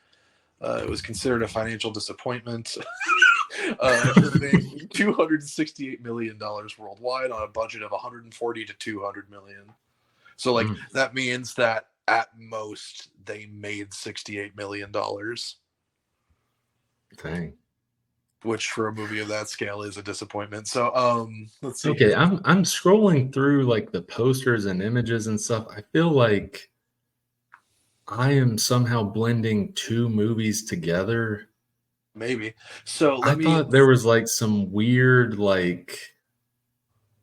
It was considered a financial disappointment, earning $268 million worldwide on a budget of $140 to $200 million. So, like, that means that at most they made $68 million. Dang. Which for a movie of that scale is a disappointment. So, let's see. Okay, I'm scrolling through like the posters and images and stuff. I feel like I am somehow blending two movies together. Maybe. So I thought there was like some weird like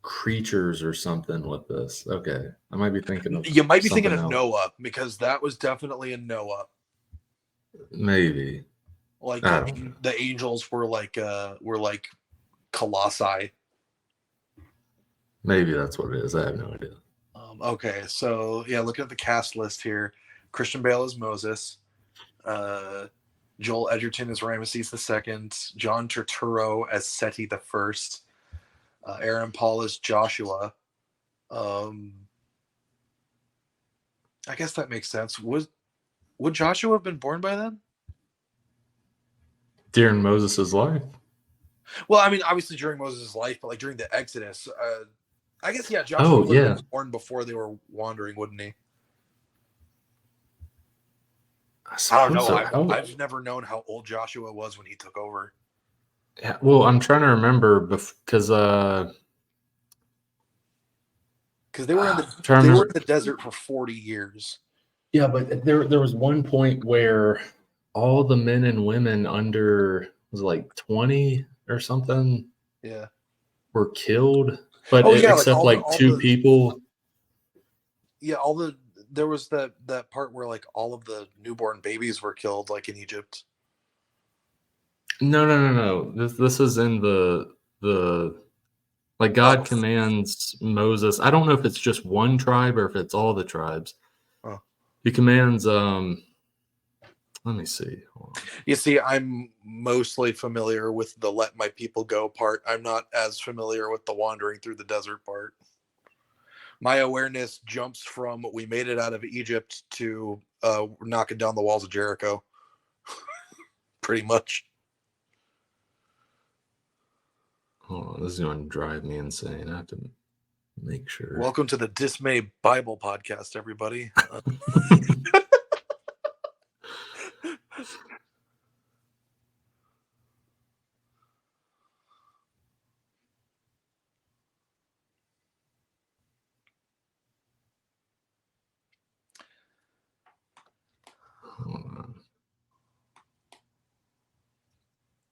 creatures or something with this. Okay, I might be thinking of you might be thinking of else. Noah, because that was definitely in Noah. Maybe. Like the angels were like colossi. Maybe that's what it is. I have no idea. Okay, so yeah, looking at the cast list here, Christian Bale is Moses, Joel Edgerton as Ramesses II, John Turturro as Seti the First, Aaron Paul as Joshua. I guess that makes sense. Would Joshua have been born by then? During Moses' life? Well, I mean, obviously during Moses' life, but like during the Exodus, I guess, yeah, Joshua would have been born before they were wandering, wouldn't he? I don't know. So. I've never known how old Joshua was when he took over. Yeah, well, I'm trying to remember because they were in the desert for 40 years. Yeah, but there was one point where all the men and women under was like 20 or something. Yeah, were killed, but except like two people. Yeah, there was that part where like all of the newborn babies were killed, like in Egypt. No. This is in the like God commands Moses. I don't know if it's just one tribe or if it's all the tribes. Oh. He commands. Let me see. You see, I'm mostly familiar with the "Let my people go" part. I'm not as familiar with the wandering through the desert part. My awareness jumps from we made it out of Egypt to knocking down the walls of Jericho. Pretty much. Oh, this is going to drive me insane. I have to make sure. Welcome to the Dismay Bible Podcast, everybody.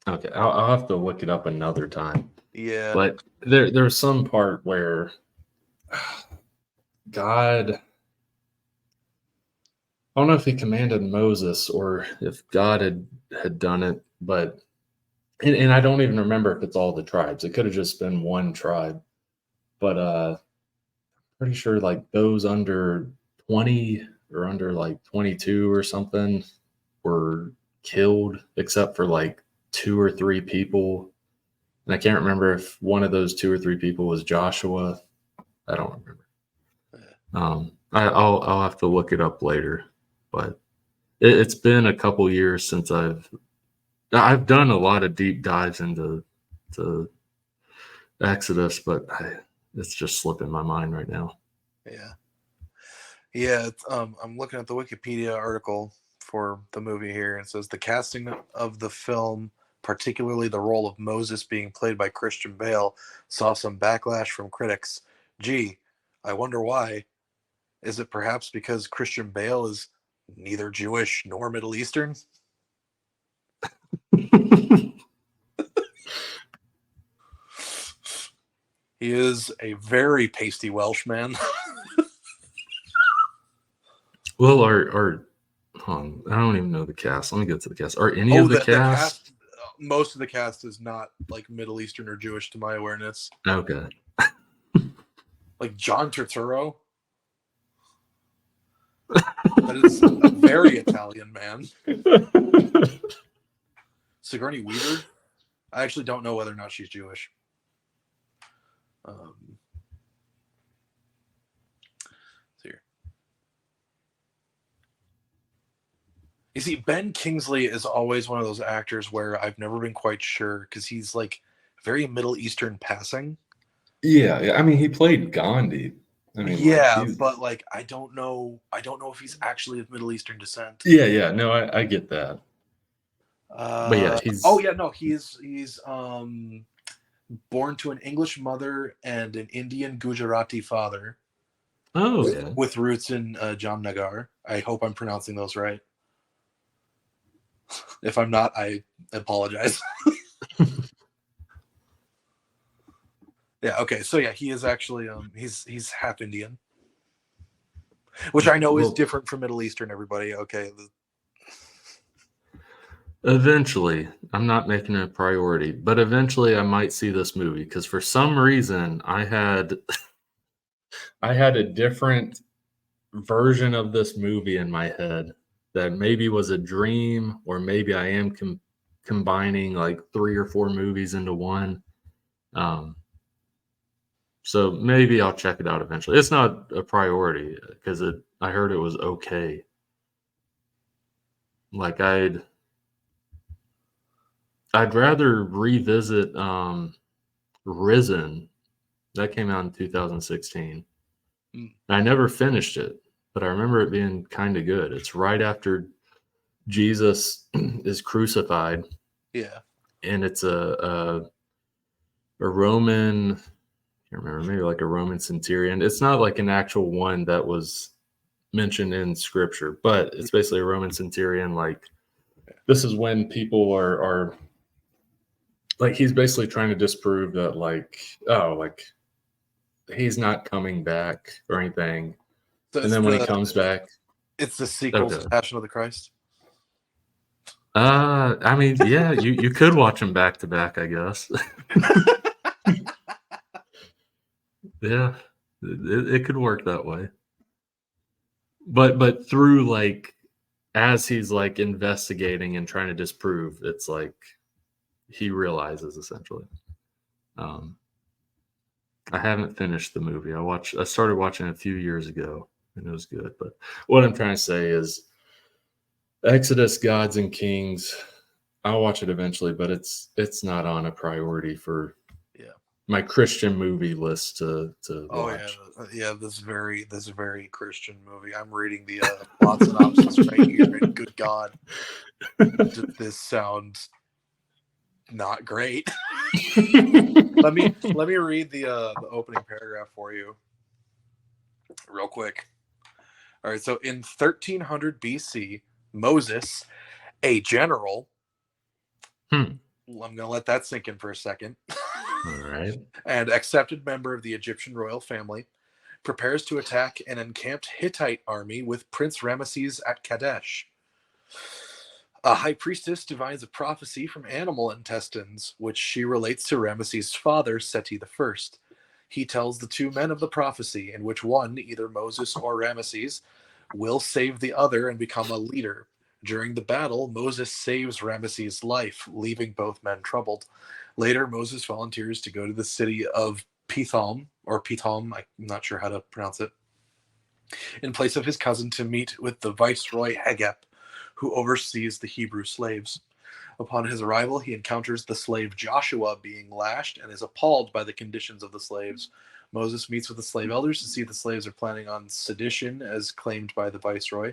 Okay, I'll have to look it up another time. Yeah. But there's some part where God, I don't know if he commanded Moses or if God had done it, but and I don't even remember if it's all the tribes. It could have just been one tribe. But pretty sure like those under 20 or under like 22 or something were killed, except for like 2 or 3 people. And I can't remember if one of those 2 or 3 people was Joshua. I don't remember. I'll have to look it up later, but it's been a couple years since I've done a lot of deep dives into Exodus, but it's just slipping my mind right now. Yeah. I'm looking at the Wikipedia article for the movie here. It says the casting of the film, particularly the role of Moses being played by Christian Bale, saw some backlash from critics. Gee, I wonder why. Is it perhaps because Christian Bale is neither Jewish nor Middle Eastern? He is a very pasty Welshman. Well, hold on, I don't even know the cast. Let me get to the cast. Are any of the cast? Most of the cast is not like Middle Eastern or Jewish to my awareness. Okay. Like John Turturro. That is a very Italian man. Sigourney Weaver. I actually don't know whether or not she's Jewish. Here. You see, Ben Kingsley is always one of those actors where I've never been quite sure because he's like very Middle Eastern passing. Yeah, I mean, he played Gandhi. I mean, yeah, but like I don't know if he's actually of Middle Eastern descent. Yeah, no, I get that. But yeah, he's born to an English mother and an Indian Gujarati father. Oh, yeah. With roots in Jamnagar. I hope I'm pronouncing those right. If I'm not, I apologize. Yeah, okay. So yeah, he is actually he's half Indian. Which I know is different from Middle Eastern, everybody. Okay. Eventually, I'm not making it a priority, but eventually I might see this movie because for some reason I had a different version of this movie in my head that maybe was a dream, or maybe I am combining like 3 or 4 movies into one. So maybe I'll check it out eventually. It's not a priority because I heard it was okay. Like I'd rather revisit Risen. That came out in 2016. I never finished it, but I remember it being kind of good. It's right after Jesus is crucified. Yeah. And it's a Roman, I can't remember, maybe like a Roman centurion. It's not like an actual one that was mentioned in scripture, but it's basically a Roman centurion. Like, this is when people are like, he's basically trying to disprove that, like, oh, like, he's not coming back or anything. So and then when he comes back, it's the sequel to Passion of the Christ. I mean, yeah, you could watch them back to back, I guess. Yeah, it could work that way. But through, like, as he's like investigating and trying to disprove, it's like he realizes essentially. I haven't finished the movie. I started watching it a few years ago and it was good. But what I'm trying to say is Exodus, Gods and Kings, I'll watch it eventually, but it's not on a priority for my Christian movie list to watch. Yeah, this is very Christian movie. I'm reading the plot synopsis right here, and good God, does this sound not great? let me read the opening paragraph for you real quick. All right, so in 1300 BC, Moses, a general, I'm going to let that sink in for a second. All right. And accepted member of the Egyptian royal family, prepares to attack an encamped Hittite army with Prince Ramesses at Kadesh. A high priestess divines a prophecy from animal intestines, which she relates to Ramesses' father, Seti I. He tells the 2 men of the prophecy, in which one, either Moses or Ramesses, will save the other and become a leader. During the battle, Moses saves Ramesses' life, leaving both men troubled. Later, Moses volunteers to go to the city of Pithom, I'm not sure how to pronounce it, in place of his cousin to meet with the viceroy Hegep, who oversees the Hebrew slaves. Upon his arrival, he encounters the slave Joshua being lashed and is appalled by the conditions of the slaves. Moses meets with the slave elders to see if the slaves are planning on sedition, as claimed by the viceroy.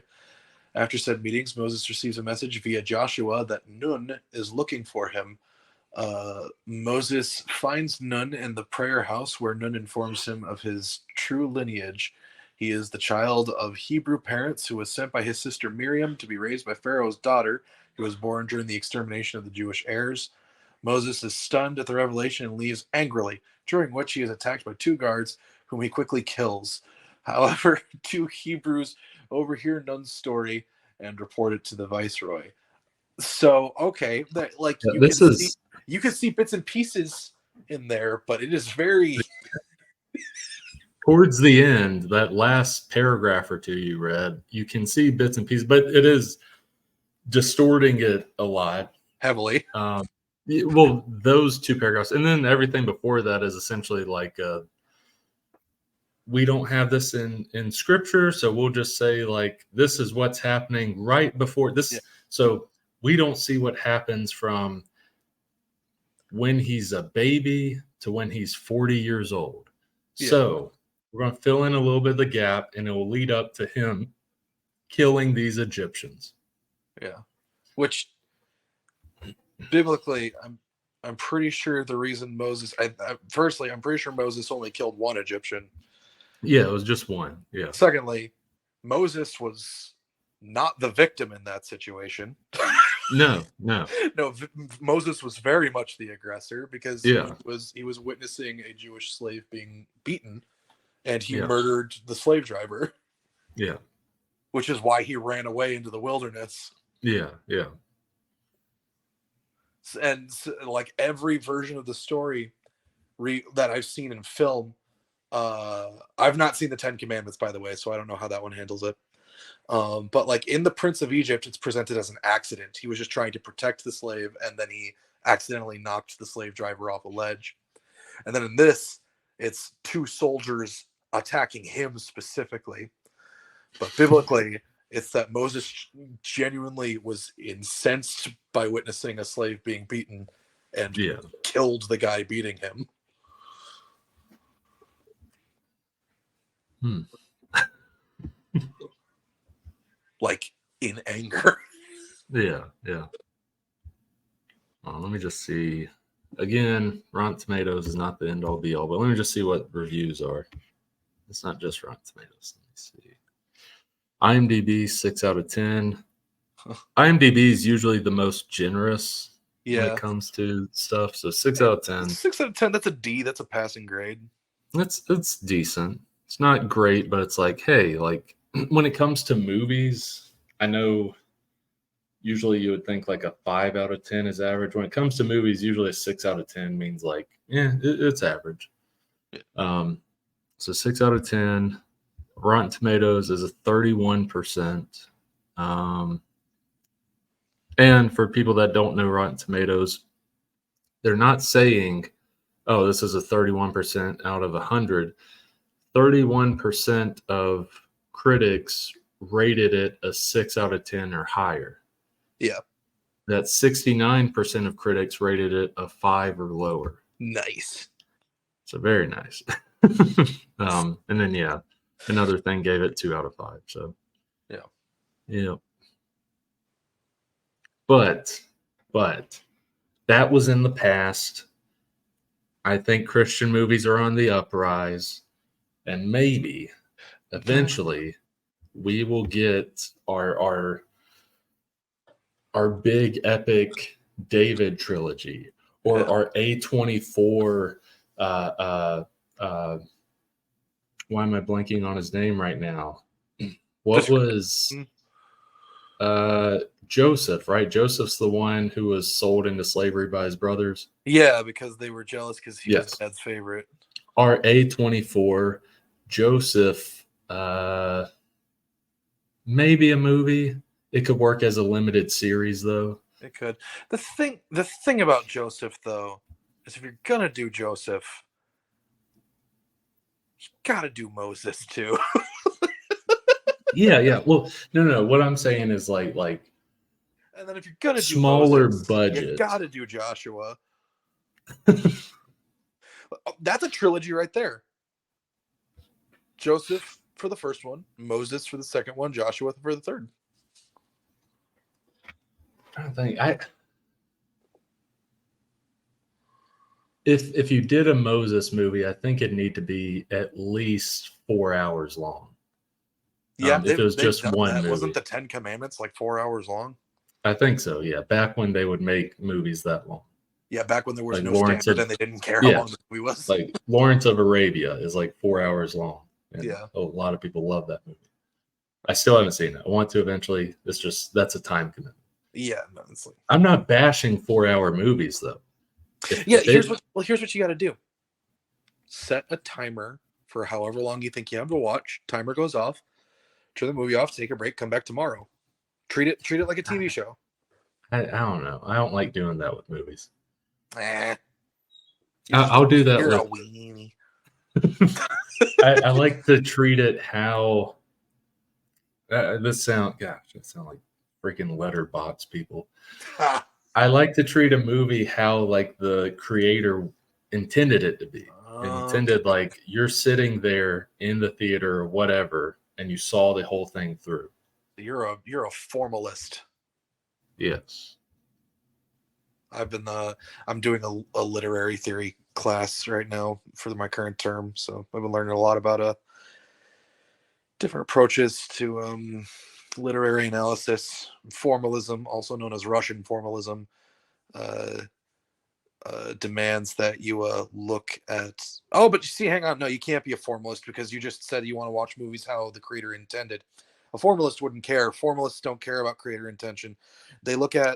After said meetings, Moses receives a message via Joshua that Nun is looking for him. Moses finds Nun in the prayer house, where Nun informs him of his true lineage. He is the child of Hebrew parents who was sent by his sister Miriam to be raised by Pharaoh's daughter, who was born during the extermination of the Jewish heirs. Moses is stunned at the revelation and leaves angrily, during which he is attacked by 2 guards, whom he quickly kills. However, 2 Hebrews overhear Nun's story and report it to the viceroy. So, okay, that like you can see bits and pieces in there, but it is very towards the end, that last paragraph or two you read, you can see bits and pieces, but it is distorting it a lot. heavily. Well, those 2 paragraphs, and then everything before that is essentially like we don't have this in scripture, so we'll just say like this is what's happening right before this. Yeah. So we don't see what happens from when he's a baby to when he's 40 years old. Yeah. So we're going to fill in a little bit of the gap, and it will lead up to him killing these Egyptians. Yeah, which biblically, I'm pretty sure the reason Moses. Firstly, I'm pretty sure Moses only killed 1 Egyptian. Yeah, it was just 1. Yeah. Secondly, Moses was not the victim in that situation. No. Moses was very much the aggressor, because he was witnessing a Jewish slave being beaten, and he murdered the slave driver. Yeah. Which is why he ran away into the wilderness. Yeah. And like every version of the story that I've seen in film, I've not seen the 10 Commandments, by the way, so I don't know how that one handles it. But like in the Prince of Egypt, it's presented as an accident. He was just trying to protect the slave, and then he accidentally knocked the slave driver off a ledge. And then in this, it's 2 soldiers attacking him specifically. But biblically, it's that Moses genuinely was incensed by witnessing a slave being beaten and killed the guy beating him. Like in anger. Yeah. Let me just see. Again, Rotten Tomatoes is not the end all be all, but let me just see what reviews are. It's not just Rotten Tomatoes. Let me see. IMDb 6 out of 10. IMDb is usually the most generous when it comes to stuff. So 6 out of 10. 6 out of 10. That's a D. That's a passing grade. It's decent. It's not great, but it's like, hey, like when it comes to movies, I know usually you would think like a 5 out of 10 is average. When it comes to movies, usually a 6 out of 10 means like, it's average. So 6 out of 10. Rotten Tomatoes is a 31%. And for people that don't know Rotten Tomatoes, they're not saying, oh, this is a 31% out of 100. 31% of critics rated it a 6 out of 10 or higher. Yeah. That 69% of critics rated it a 5 or lower. Nice. So very nice. And then, another thing gave it 2 out of 5. So, yeah. But that was in the past. I think Christian movies are on the uprise, and maybe eventually we will get our big epic David trilogy, or our A24 why am I blanking on his name right now? What was Joseph, right? Joseph's the one who was sold into slavery by his brothers. Yeah, because they were jealous because he was Dad's favorite. Our A24 Joseph, maybe a movie. It could work as a limited series, though. It could. The thing about Joseph, though, is if you're gonna do Joseph, you gotta do Moses too. Yeah. Well, no. What I'm saying is like. And then if you're gonna do smaller Moses, budget, you gotta do Joshua. That's a trilogy right there. Joseph for the first one, Moses for the second one, Joshua for the third. I don't think if you did a Moses movie, I think it'd need to be at least 4 hours long. Yeah, If it was they've just done one that. movie. Wasn't the 10 Commandments like 4 hours long? I think so, yeah. Back when they would make movies that long. Yeah, back when there was Like no Lawrence standard of- and they didn't care how long the movie was. Like Lawrence of Arabia is like 4 hours long. And Yeah. a lot of people love that movie. I still haven't seen it. I want to eventually. That's a time commitment. Yeah, no, it's like, I'm not bashing 4-hour movies though. here's what you got to do. Set a timer for however long you think you have to watch. Timer goes off. Turn the movie off. Take a break. Come back tomorrow. Treat it like a TV show. I don't know. I don't like doing that with movies. I'll do that You're a with. weenie. I like to treat it how. That sound like freaking letterbox people. I like to treat a movie how like the creator intended it to be. Intended like you're sitting there in the theater or whatever, and you saw the whole thing through. You're a formalist. Yes. I'm doing a literary theory class right now for my current term, so I've been learning a lot about different approaches to literary analysis. Formalism, also known as Russian formalism, demands that you look at. Oh, but you see, hang on, no, you can't be a formalist because you just said you want to watch movies how the creator intended. A formalist wouldn't care. Formalists don't care about creator intention. They look at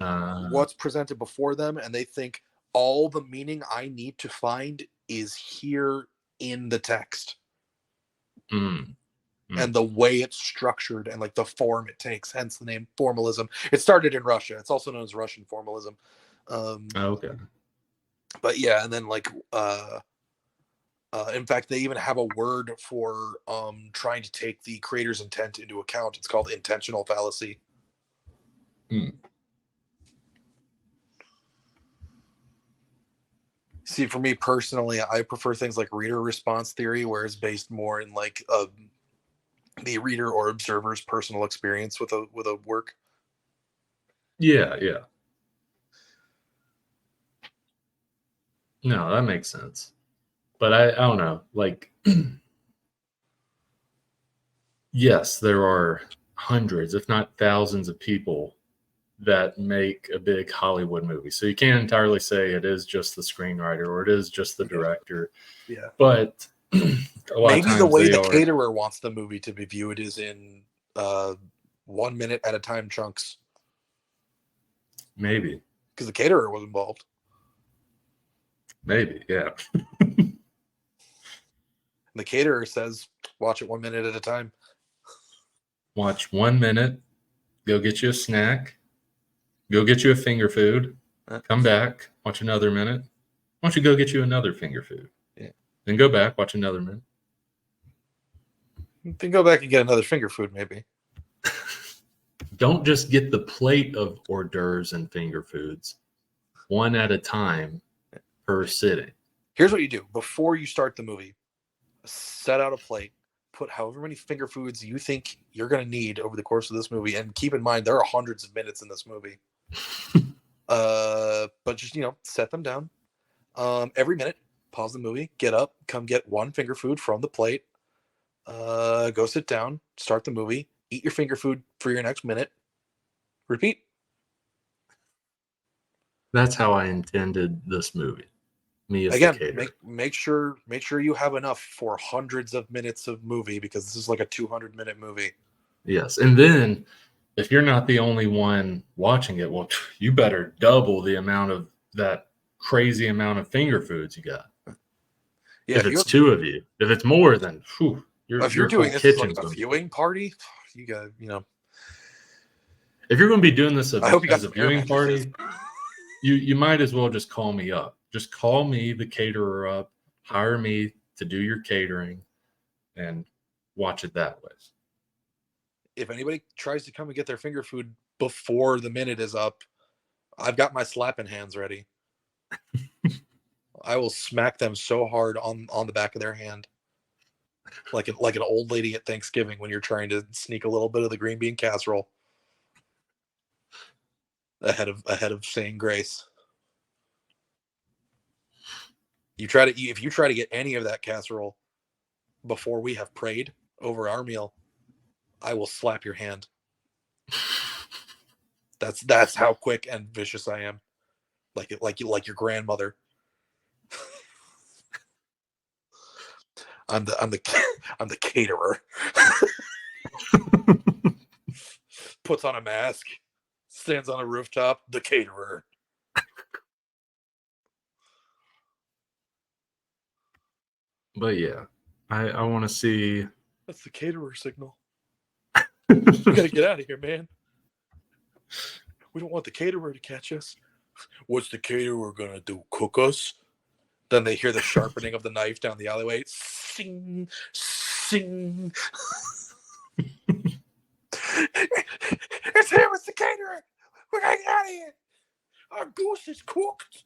what's presented before them and they think all the meaning I need to find is here in the text. And the way it's structured and like the form it takes, hence the name formalism. It started in Russia. It's also known as Russian formalism. Okay. But yeah, and then like in fact, they even have a word for trying to take the creator's intent into account. It's called intentional fallacy. See, for me personally, I prefer things like reader response theory, where it's based more in like the reader or observer's personal experience with a work. Yeah. No, that makes sense. But I don't know. Like, yes, there are hundreds, if not thousands of people that make a big Hollywood movie. So you can't entirely say it is just the screenwriter or it is just the director. Yeah. But maybe the way the caterer wants the movie to be viewed is in 1 minute at a time chunks. Maybe. Because the caterer was involved. Maybe, yeah. The caterer says, watch it 1 minute at a time. Watch 1 minute, go get you a snack, go get you a finger food, come back, watch another minute. Why don't you go get you another finger food? Yeah. Then go back, watch another minute. Then go back and get another finger food, maybe. Don't just get the plate of hors d'oeuvres and finger foods, one at a time per sitting. Here's what you do. Before you start the movie, set out a plate, put however many finger foods you think you're going to need over the course of this movie. And keep in mind, there are hundreds of minutes in this movie. But just, set them down. Every minute, pause the movie, get up, come get one finger food from the plate. Go sit down, start the movie, eat your finger food for your next minute. Repeat. That's how I intended this movie. Me as again, the caterer. make sure you have enough for hundreds of minutes of movie, because this is like a 200-minute movie. Yes, and then if you're not the only one watching it, well, you better double the amount of that crazy amount of finger foods you got. Yeah, if it's two of you, if it's more, then if you're doing this as like a viewing party, you got If you're going to be doing this as a viewing party, you might as well just call me up. Just call me, the caterer, up. Hire me to do your catering, and watch it that way. If anybody tries to come and get their finger food before the minute is up, I've got my slapping hands ready. I will smack them so hard on the back of their hand, like an old lady at Thanksgiving when you're trying to sneak a little bit of the green bean casserole ahead of saying grace. If you try to get any of that casserole before we have prayed over our meal, I will slap your hand. That's how quick and vicious I am. Like your grandmother. I'm the caterer. Puts on a mask, stands on a rooftop, the caterer. But yeah, I want to see. That's the caterer signal. We gotta get out of here, man. We don't want the caterer to catch us. What's the caterer gonna do? Cook us? Then they hear the sharpening of the knife down the alleyway. Sing, sing. It's him, it's the caterer. We're gonna get out of here. Our goose is cooked.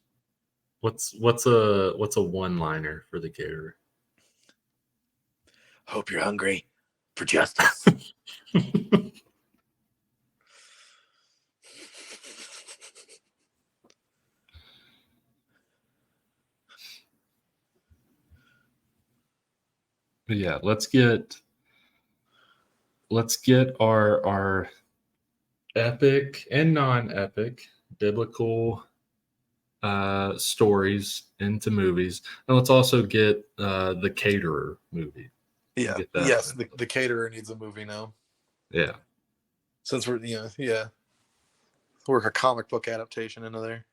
What's a one-liner for the caterer? Hope you're hungry for justice. But yeah, let's get our epic and non-epic biblical stories into movies, and let's also get the caterer movie. Yeah. Yes, the caterer needs a movie now. Yeah. Since we're work a comic book adaptation into there.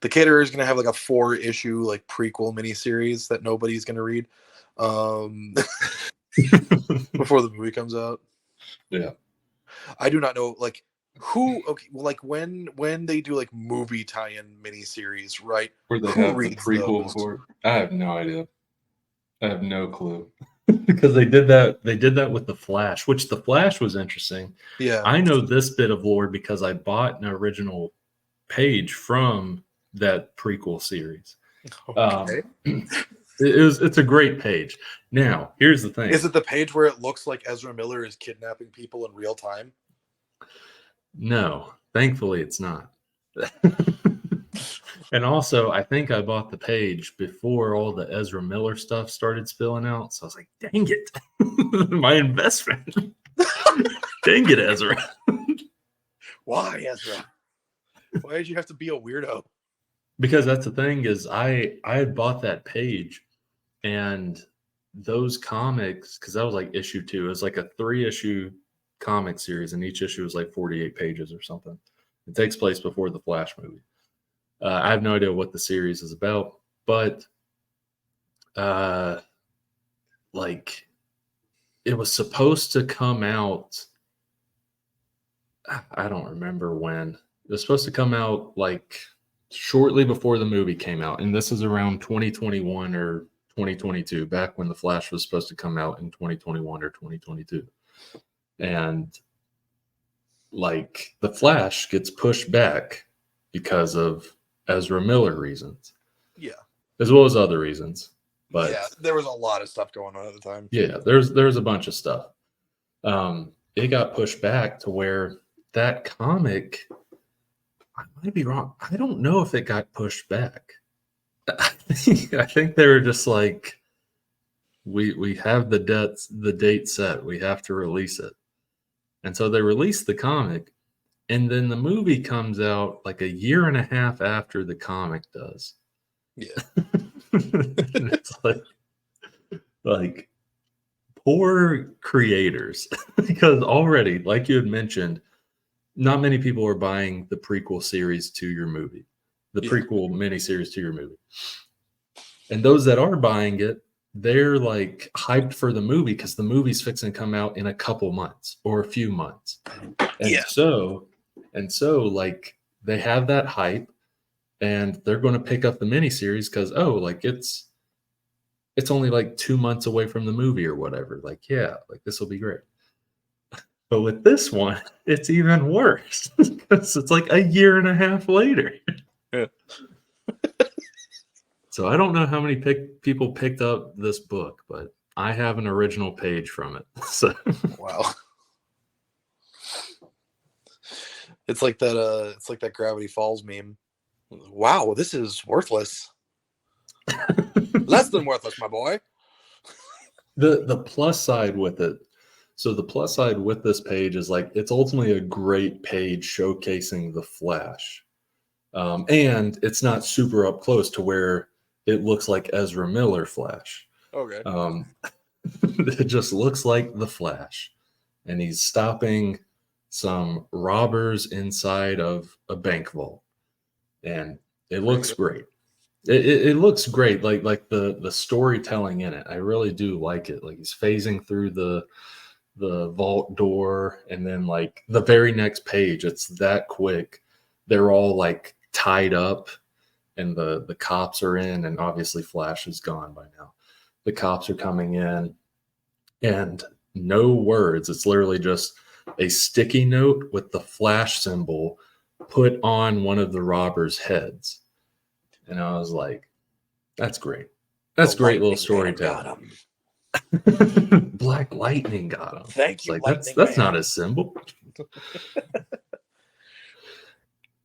The caterer is going to have like a 4-issue like prequel miniseries that nobody's going to read before the movie comes out. Yeah. I do not know like who. Okay, like when they do like movie tie-in miniseries, right? Where they who have the reads prequel those? for. I have no idea. I have no clue. Because they did that with the Flash, which the Flash was interesting. Yeah. I know this bit of lore because I bought an original page from that prequel series. Okay. It's a great page. Now, here's the thing. Is it the page where it looks like Ezra Miller is kidnapping people in real time? No, thankfully it's not. And also, I think I bought the page before all the Ezra Miller stuff started spilling out. So I was like, dang it. My investment. Dang it, Ezra. Why, Ezra? Why did you have to be a weirdo? Because that's the thing is I had bought that page and those comics, because that was like issue 2. It was like a 3-issue comic series, and each issue was like 48 pages or something. It takes place before the Flash movie. I have no idea what the series is about, but like it was supposed to come out. I don't remember when. It was supposed to come out like shortly before the movie came out, and this is around 2021 or 2022, back when the Flash was supposed to come out in 2021 or 2022. And like the Flash gets pushed back because of Ezra Miller reasons. Yeah. As well as other reasons. But yeah, there was a lot of stuff going on at the time. Yeah, there's a bunch of stuff. It got pushed back to where that comic, I might be wrong. I don't know if it got pushed back. I think they were just like, we have the date set. We have to release it. And so they released the comic, and then the movie comes out like a year and a half after the comic does. Yeah. And it's like poor creators, because already, like you had mentioned, not many people are buying the prequel series to your movie, the prequel miniseries to your movie. And those that are buying it, they're like hyped for the movie because the movie's fixing to come out in a couple months or a few months. And so like they have that hype, and they're going to pick up the miniseries because, like it's only like 2 months away from the movie or whatever. Like, yeah, like this will be great. But with this one, it's even worse because it's like a year and a half later. Yeah. So I don't know how many people picked up this book, but I have an original page from it. So wow. It's like that Gravity Falls meme Wow, this is worthless. Less than worthless, my boy. The plus side with it. So the plus side with this page is like it's ultimately a great page showcasing the Flash, and it's not super up close to where it looks like Ezra Miller Flash. Okay. It just looks like the Flash, and he's stopping some robbers inside of a bank vault, and it looks great. It looks great, like the storytelling in it. I really do like it. Like he's phasing through the vault door, and then like the very next page, it's that quick. They're all like tied up, and the cops are in, and obviously Flash is gone by now. The cops are coming in, and no words. It's literally just a sticky note with the Flash symbol put on one of the robbers' heads. And I was like, that's great. That's great little storytelling. Black Lightning got him. Thank you, like, Lightning that's Man. not a symbol.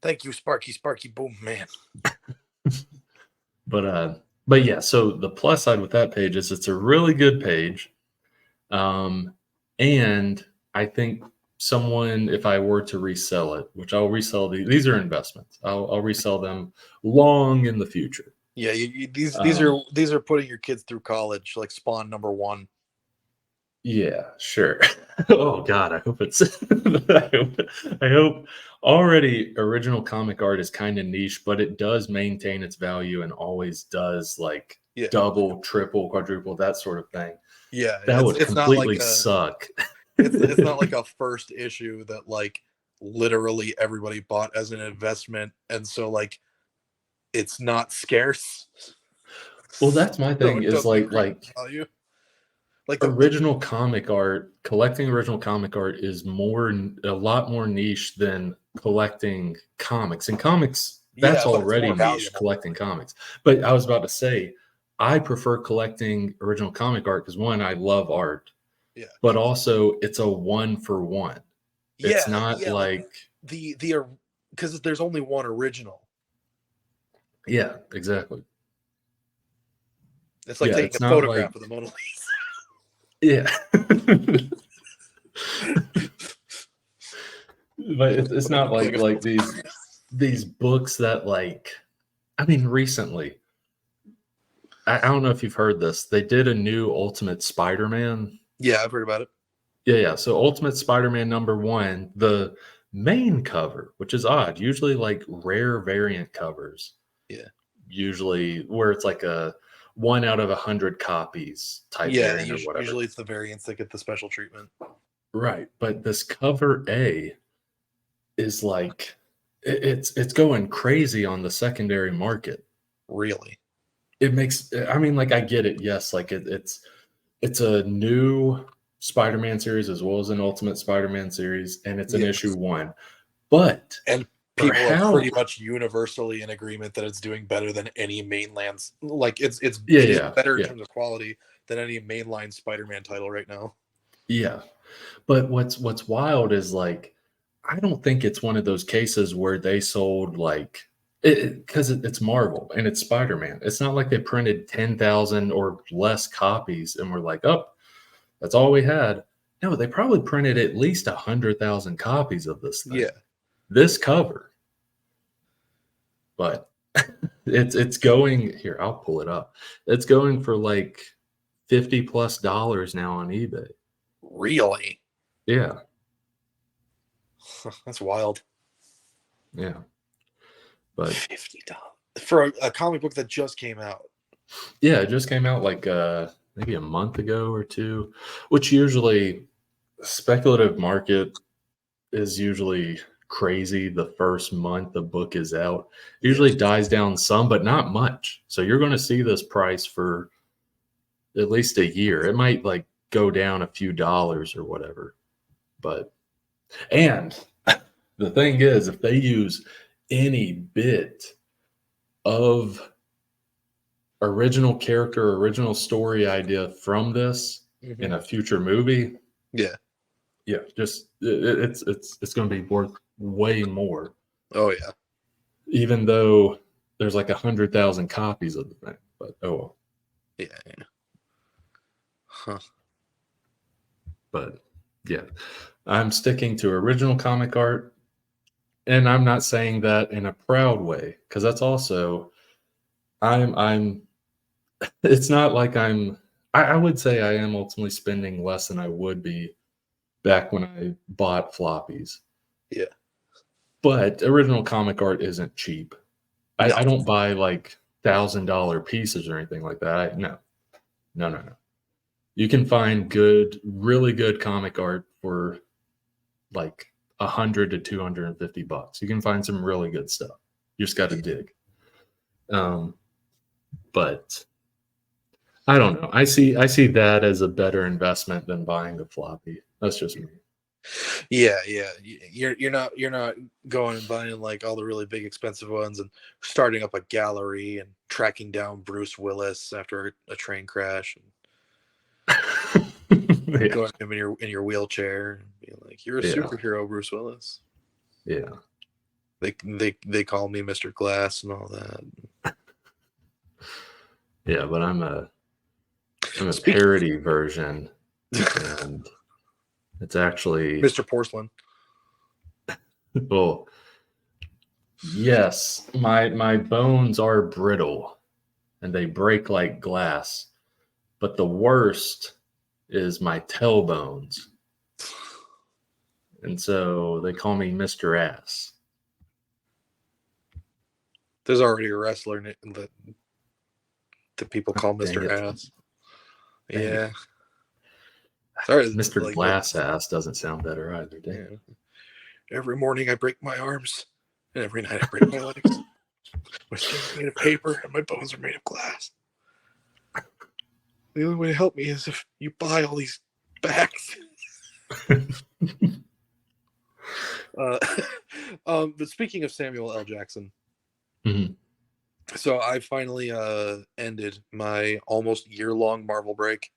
Thank you, Sparky Boom Man. But yeah, so the plus side with that page is it's a really good page. And I think someone, if I were to resell it, which I'll resell, these are investments. I'll resell them long in the future. Yeah, these are putting your kids through college, like Spawn #1. Yeah, sure. Oh God, I hope it's. I hope already original comic art is kind of niche, but it does maintain its value and always does like double, triple, quadruple, that sort of thing. Yeah, that would completely suck. It's not like a first issue that like literally everybody bought as an investment, and so like it's not scarce. Well, that's my thing. Is like value. Like original comic art, collecting original comic art is a lot more niche than collecting comics. And comics, that's already niche, collecting comics. But I was about to say, I prefer collecting original comic art because one, I love art. Yeah. But also it's a 1-for-1. Yeah, it's not like the because there's only one original. Yeah, exactly. It's like taking a photograph of the Mona Lisa. Yeah. But it's not like these books that like, I mean, recently, I don't know if you've heard this. They did a new Ultimate Spider-Man. Yeah, I've heard about it. Yeah. So Ultimate Spider-Man #1, the main cover, which is odd. Usually like rare variant covers. Yeah. Usually where it's like a 1 out of 100 copies type variant or whatever. Usually it's the variants that get the special treatment. Right. But this cover A is like, it's going crazy on the secondary market. Really? It makes, I mean, like, I get it. Yes. Like it's a new Spider-Man series as well as an Ultimate Spider-Man series. And it's an issue 1, but people are pretty much universally in agreement that it's doing better than any mainland. Like it is better in terms of quality than any mainline Spider-Man title right now. Yeah. But what's wild is like, I don't think it's one of those cases where they sold like, because it's Marvel and it's Spider-Man. It's not like they printed 10,000 or less copies and were like, oh, that's all we had. No, they probably printed at least 100,000 copies of this thing. Yeah. This cover. But it's going here. I'll pull it up. It's going for like $50+ now on eBay. Really? Yeah. That's wild. Yeah. But $50 for a comic book that just came out. Yeah, it just came out like maybe a month ago or 2, which usually speculative market is usually crazy the first month the book is out. It usually dies down some, but not much. So you're going to see this price for at least a year. It might like go down a few dollars or whatever. But, and the thing is, if they use any bit of original character, original story idea from this in a future movie, just it's going to be worth way more. Oh yeah. even though there's like 100,000 copies of the thing. But oh well. Yeah. Huh. But yeah, I'm sticking to original comic art, and I'm not saying that in a proud way, because that's also I'm it's not like I would say I am ultimately spending less than I would be back when I bought floppies. Yeah. But original comic art isn't cheap. No. I don't buy like $1,000 pieces or anything like that. No. You can find really good comic art for like $100 to $250. You can find some really good stuff. You just got to dig. But I don't know. I see that as a better investment than buying a floppy. That's just me. Yeah. You're not going and buying like all the really big expensive ones and starting up a gallery and tracking down Bruce Willis after a train crash and going to him in your wheelchair and being like, "You're a superhero, Bruce Willis." Yeah. They call me Mr. Glass and all that. Yeah, but I'm a parody version, and it's actually Mr. Porcelain. Well, yes, my bones are brittle, and they break like glass. But the worst is my tailbones, and so they call me Mr. Ass. There's already a wrestler that people call Mr. Ass. Yeah. Sorry, Mr. like, Glass Ass doesn't sound better either. Damn. Yeah. Every morning I break my arms, and every night I break my legs. My skin's made of paper, and my bones are made of glass. The only way to help me is if you buy all these backs. But speaking of Samuel L. Jackson, so I finally ended my almost year-long Marvel break.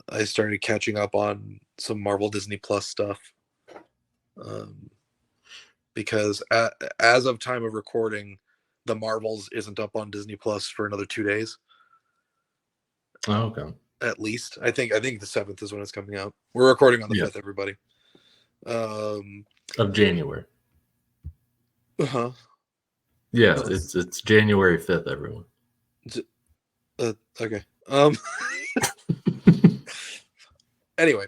I started catching up on some Marvel Disney Plus stuff. Because as of time of recording, the Marvels isn't up on Disney Plus for another 2 days. Oh, okay. At least I think the 7th is when it's coming out. We're recording on the 5th, everybody. Of January. Uh-huh. Yeah, it's January 5th, everyone. Okay. Anyway,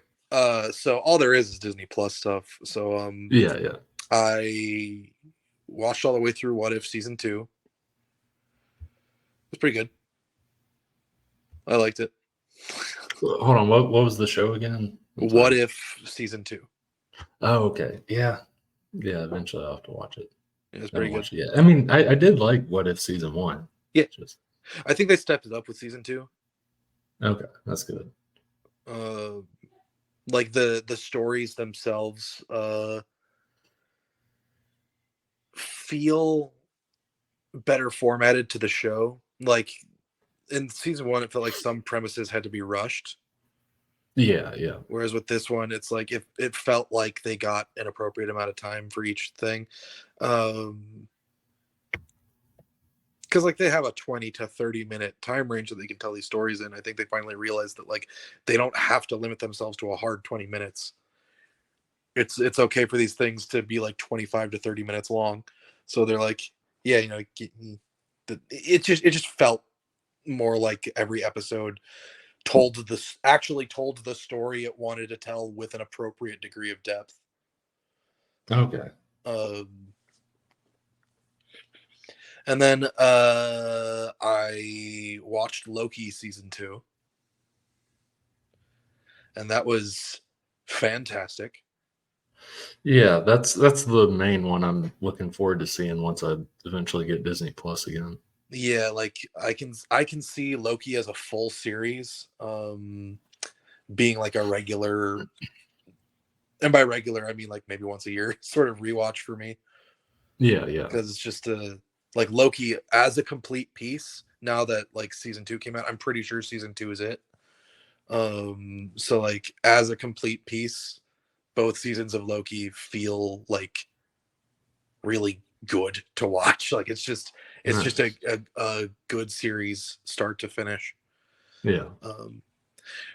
so all there is Disney Plus stuff. So yeah. I watched all the way through What If season 2. It was pretty good. I liked it. Hold on, what was the show again? What If season 2. Oh, okay. Yeah. Eventually I'll have to watch it. It was pretty good. Yeah, I mean, I did like What If season 1. Yeah, I think they stepped it up with season 2. Okay, that's good. Like the stories themselves feel better formatted to the show. Like in season 1, it felt like some premises had to be rushed. Yeah. Whereas with this one, it's like it felt like they got an appropriate amount of time for each thing. Because like they have a 20 to 30 minute time range that they can tell these stories in. I think they finally realized that like they don't have to limit themselves to a hard 20 minutes. It's okay for these things to be like 25 to 30 minutes long. So they're like, yeah, it just felt more like every episode told the story it wanted to tell with an appropriate degree of depth. Okay. And then I watched Loki season 2, and that was fantastic. Yeah, that's the main one I'm looking forward to seeing once I eventually get Disney Plus again. Yeah, like I can see Loki as a full series, being like a regular, and by regular I mean like maybe once a year sort of rewatch for me. Yeah. Because it's just like Loki as a complete piece. Now that like season 2 came out, I'm pretty sure season 2 is it. So like as a complete piece, both seasons of Loki feel like really good to watch. Like it's just Nice. a good series start to finish. Yeah.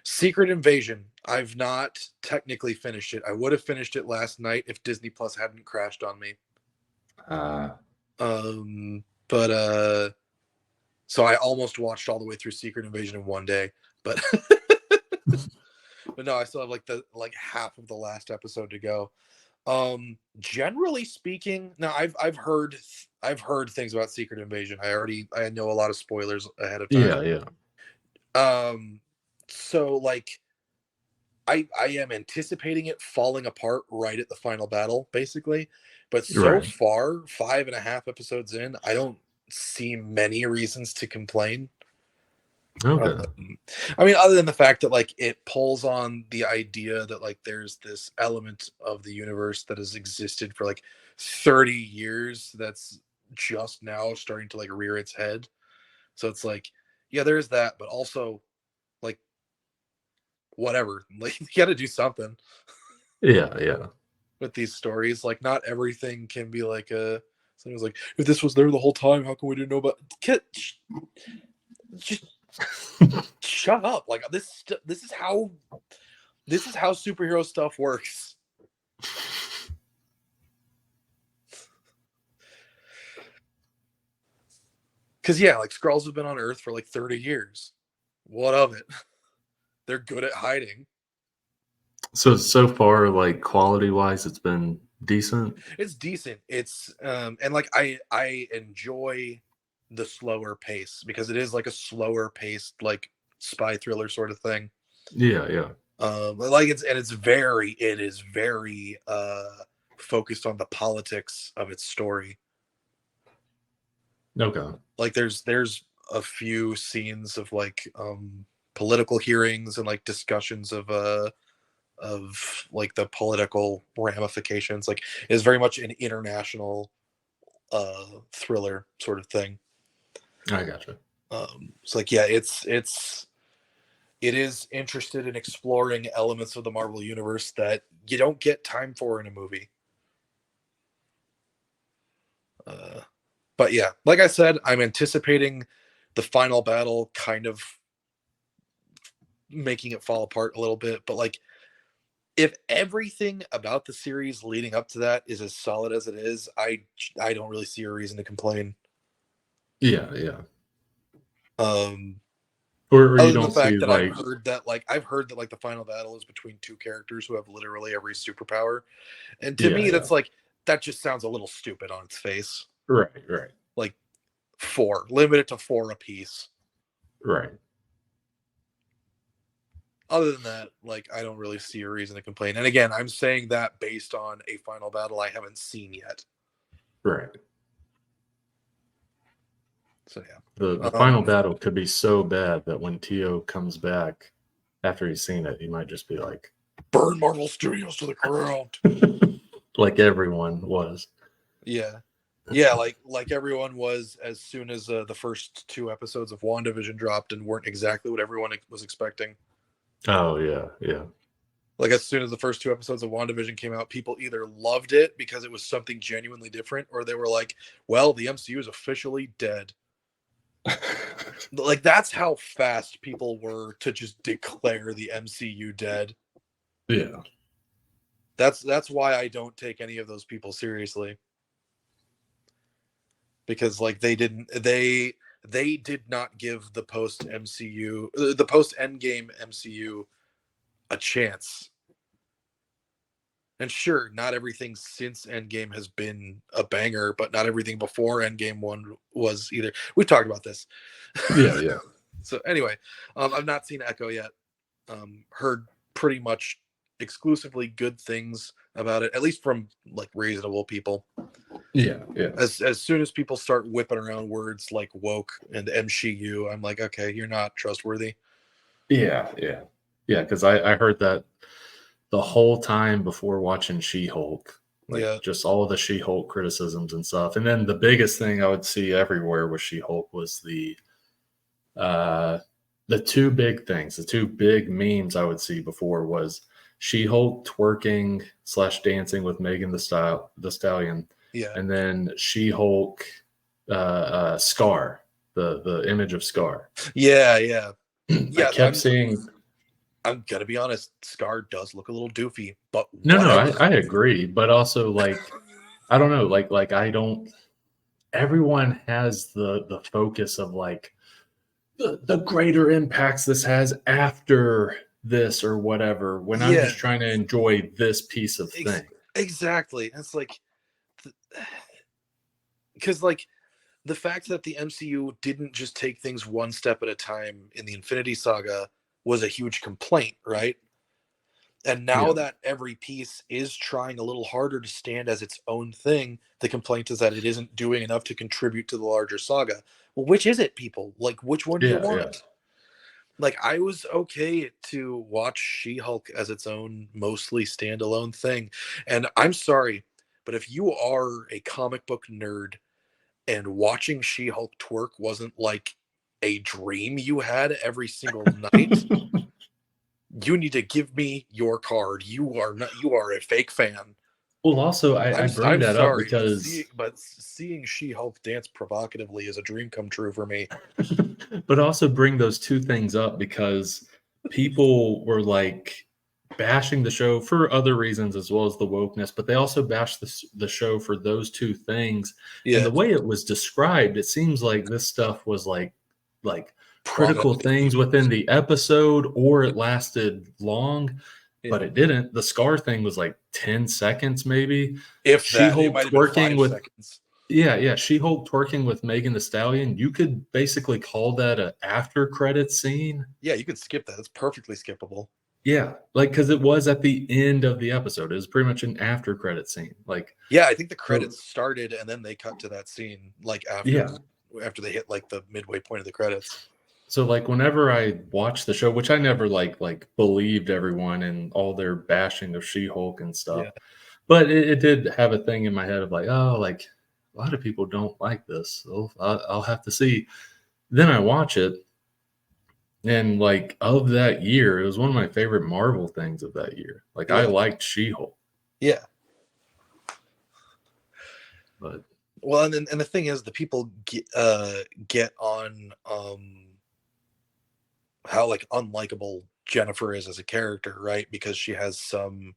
Secret Invasion. I've not technically finished it. I would have finished it last night if Disney Plus hadn't crashed on me. So I almost watched all the way through Secret Invasion in one day, but but no, I still have like half of the last episode to go. Generally speaking, now I've heard things about Secret Invasion. I know a lot of spoilers ahead of time. Yeah. So like I am anticipating it falling apart right at the final battle, basically. But so far, 5.5 episodes in, I don't see many reasons to complain. Okay. I mean, other than the fact that like it pulls on the idea that like there's this element of the universe that has existed for like 30 years that's just now starting to like rear its head. So it's like, yeah, there's that, but also like whatever, like you got to do something. Yeah. With these stories, like not everything can be like someone's like, if this was there the whole time, how come we didn't know about it? Just shut up. Like this is how superhero stuff works. Because yeah, like Skrulls have been on Earth for like 30 years. What of it? They're good at hiding. So far, like quality wise, it's been decent. It's decent. It's and like I enjoy the slower pace because it is like a slower paced like spy thriller sort of thing. Yeah. Like it is very focused on the politics of its story. Okay. Like there's a few scenes of like political hearings and like discussions of like the political ramifications. Like it is very much an international thriller sort of thing. I gotcha. It's like, yeah, it is interested in exploring elements of the Marvel universe that you don't get time for in a movie. But yeah, like I said, I'm anticipating the final battle kind of making it fall apart a little bit. But like, if everything about the series leading up to that is as solid as it is, I don't really see a reason to complain. Yeah. Or you don't see that like I've heard that like the final battle is between two characters who have literally every superpower, and to me that's like that just sounds a little stupid on its face. Right. Like limit it to 4 apiece. Right. Other than that, like I don't really see a reason to complain. And again, I'm saying that based on a final battle I haven't seen yet. Right. So yeah. The final battle could be so bad that when Teo comes back after he's seen it, he might just be like, burn Marvel Studios to the ground. Like everyone was. Yeah, like everyone was as soon as the first 2 episodes of WandaVision dropped and weren't exactly what everyone was expecting. Oh, yeah. Like as soon as the first 2 episodes of WandaVision came out, people either loved it because it was something genuinely different, or they were like, well, the MCU is officially dead. Like that's how fast people were to just declare the MCU dead. Yeah. That's why I don't take any of those people seriously. Because like they did not give the post Endgame MCU a chance. And sure, not everything since Endgame has been a banger, but not everything before Endgame 1 was either. We talked about this. Yeah. So anyway, I've not seen Echo yet. Heard pretty much exclusively good things about it, at least from like reasonable people. Yeah. As soon as people start whipping around words like woke and MCU, I'm like, okay, you're not trustworthy. Yeah. Because I heard that the whole time before watching She-Hulk, just all of the She-Hulk criticisms and stuff. And then the biggest thing I would see everywhere with She-Hulk was the 2 big things, the 2 big memes I would see before was She-Hulk twerking / dancing with Megan the Stallion, Yeah. And then She-Hulk, Scar, the image of Scar. Yeah, yeah. I Yeah, kept seeing. I'm gonna be honest, Scar does look a little doofy, but No, whatever. I agree, but also like I don't know, like I don't. Everyone has the focus of like the greater impacts this has after this or whatever. When I'm Yeah, just trying to enjoy this piece of thing. exactly. It's like, because like the fact that the MCU didn't just take things one step at a time in the Infinity Saga was a huge complaint, right? And now Yeah. that every piece is trying a little harder to stand as its own thing, the complaint is that it isn't doing enough to contribute to the larger saga. Well, which is it, people? Like, which one do you Yeah, want? yeah. Like, I was okay to watch She-Hulk as its own mostly standalone thing. And I'm sorry, but if you are a comic book nerd and watching She-Hulk twerk wasn't like a dream you had every single night, you need to give me your card. You are a fake fan. Well, also I bring I'm that up sorry, because but seeing She-Hulk dance provocatively is a dream come true for me. but also bring those two things up because people were like bashing the show for other reasons as well as the wokeness, but they also bashed the show for those two things. And Yeah, the way it was described, it seems like this stuff was like critical product. things within the episode, or it lasted long, but Yeah. it didn't. The Scar thing was like 10 seconds, maybe. If that, it She-Hulk might have been twerking 5 with seconds. yeah. She-Hulk twerking with Megan the Stallion. You could basically call that an after credit scene. Yeah, you can skip that. It's perfectly skippable. Yeah, like because it was at the end of the episode. It was pretty much an after credit scene. Like, Yeah, I think the so, credits started and then they cut to that scene like yeah. after they hit like the midway point of the credits. So like whenever I watched the show, which I never like believed everyone and all their bashing of She-Hulk and stuff, Yeah. but it did have a thing in my head of like, oh, like a lot of people don't like this. So I'll have to see. Then I watch it. And like of that year, it was one of my favorite Marvel things of that year. Like I Yeah. liked She-Hulk, Yeah. but Well, and the thing is, the people get on how like unlikable Jennifer is as a character, right? Because she has some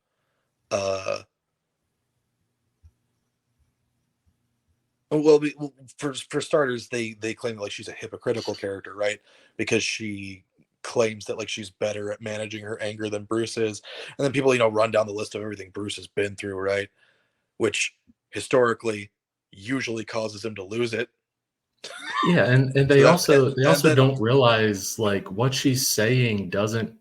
well, for starters, they claim that, like, she's a hypocritical character, right? Because she claims that like she's better at managing her anger than Bruce is, and then people run down the list of everything Bruce has been through, right? Which historically usually causes him to lose it. yeah, and So they also and then don't realize like what she's saying doesn't.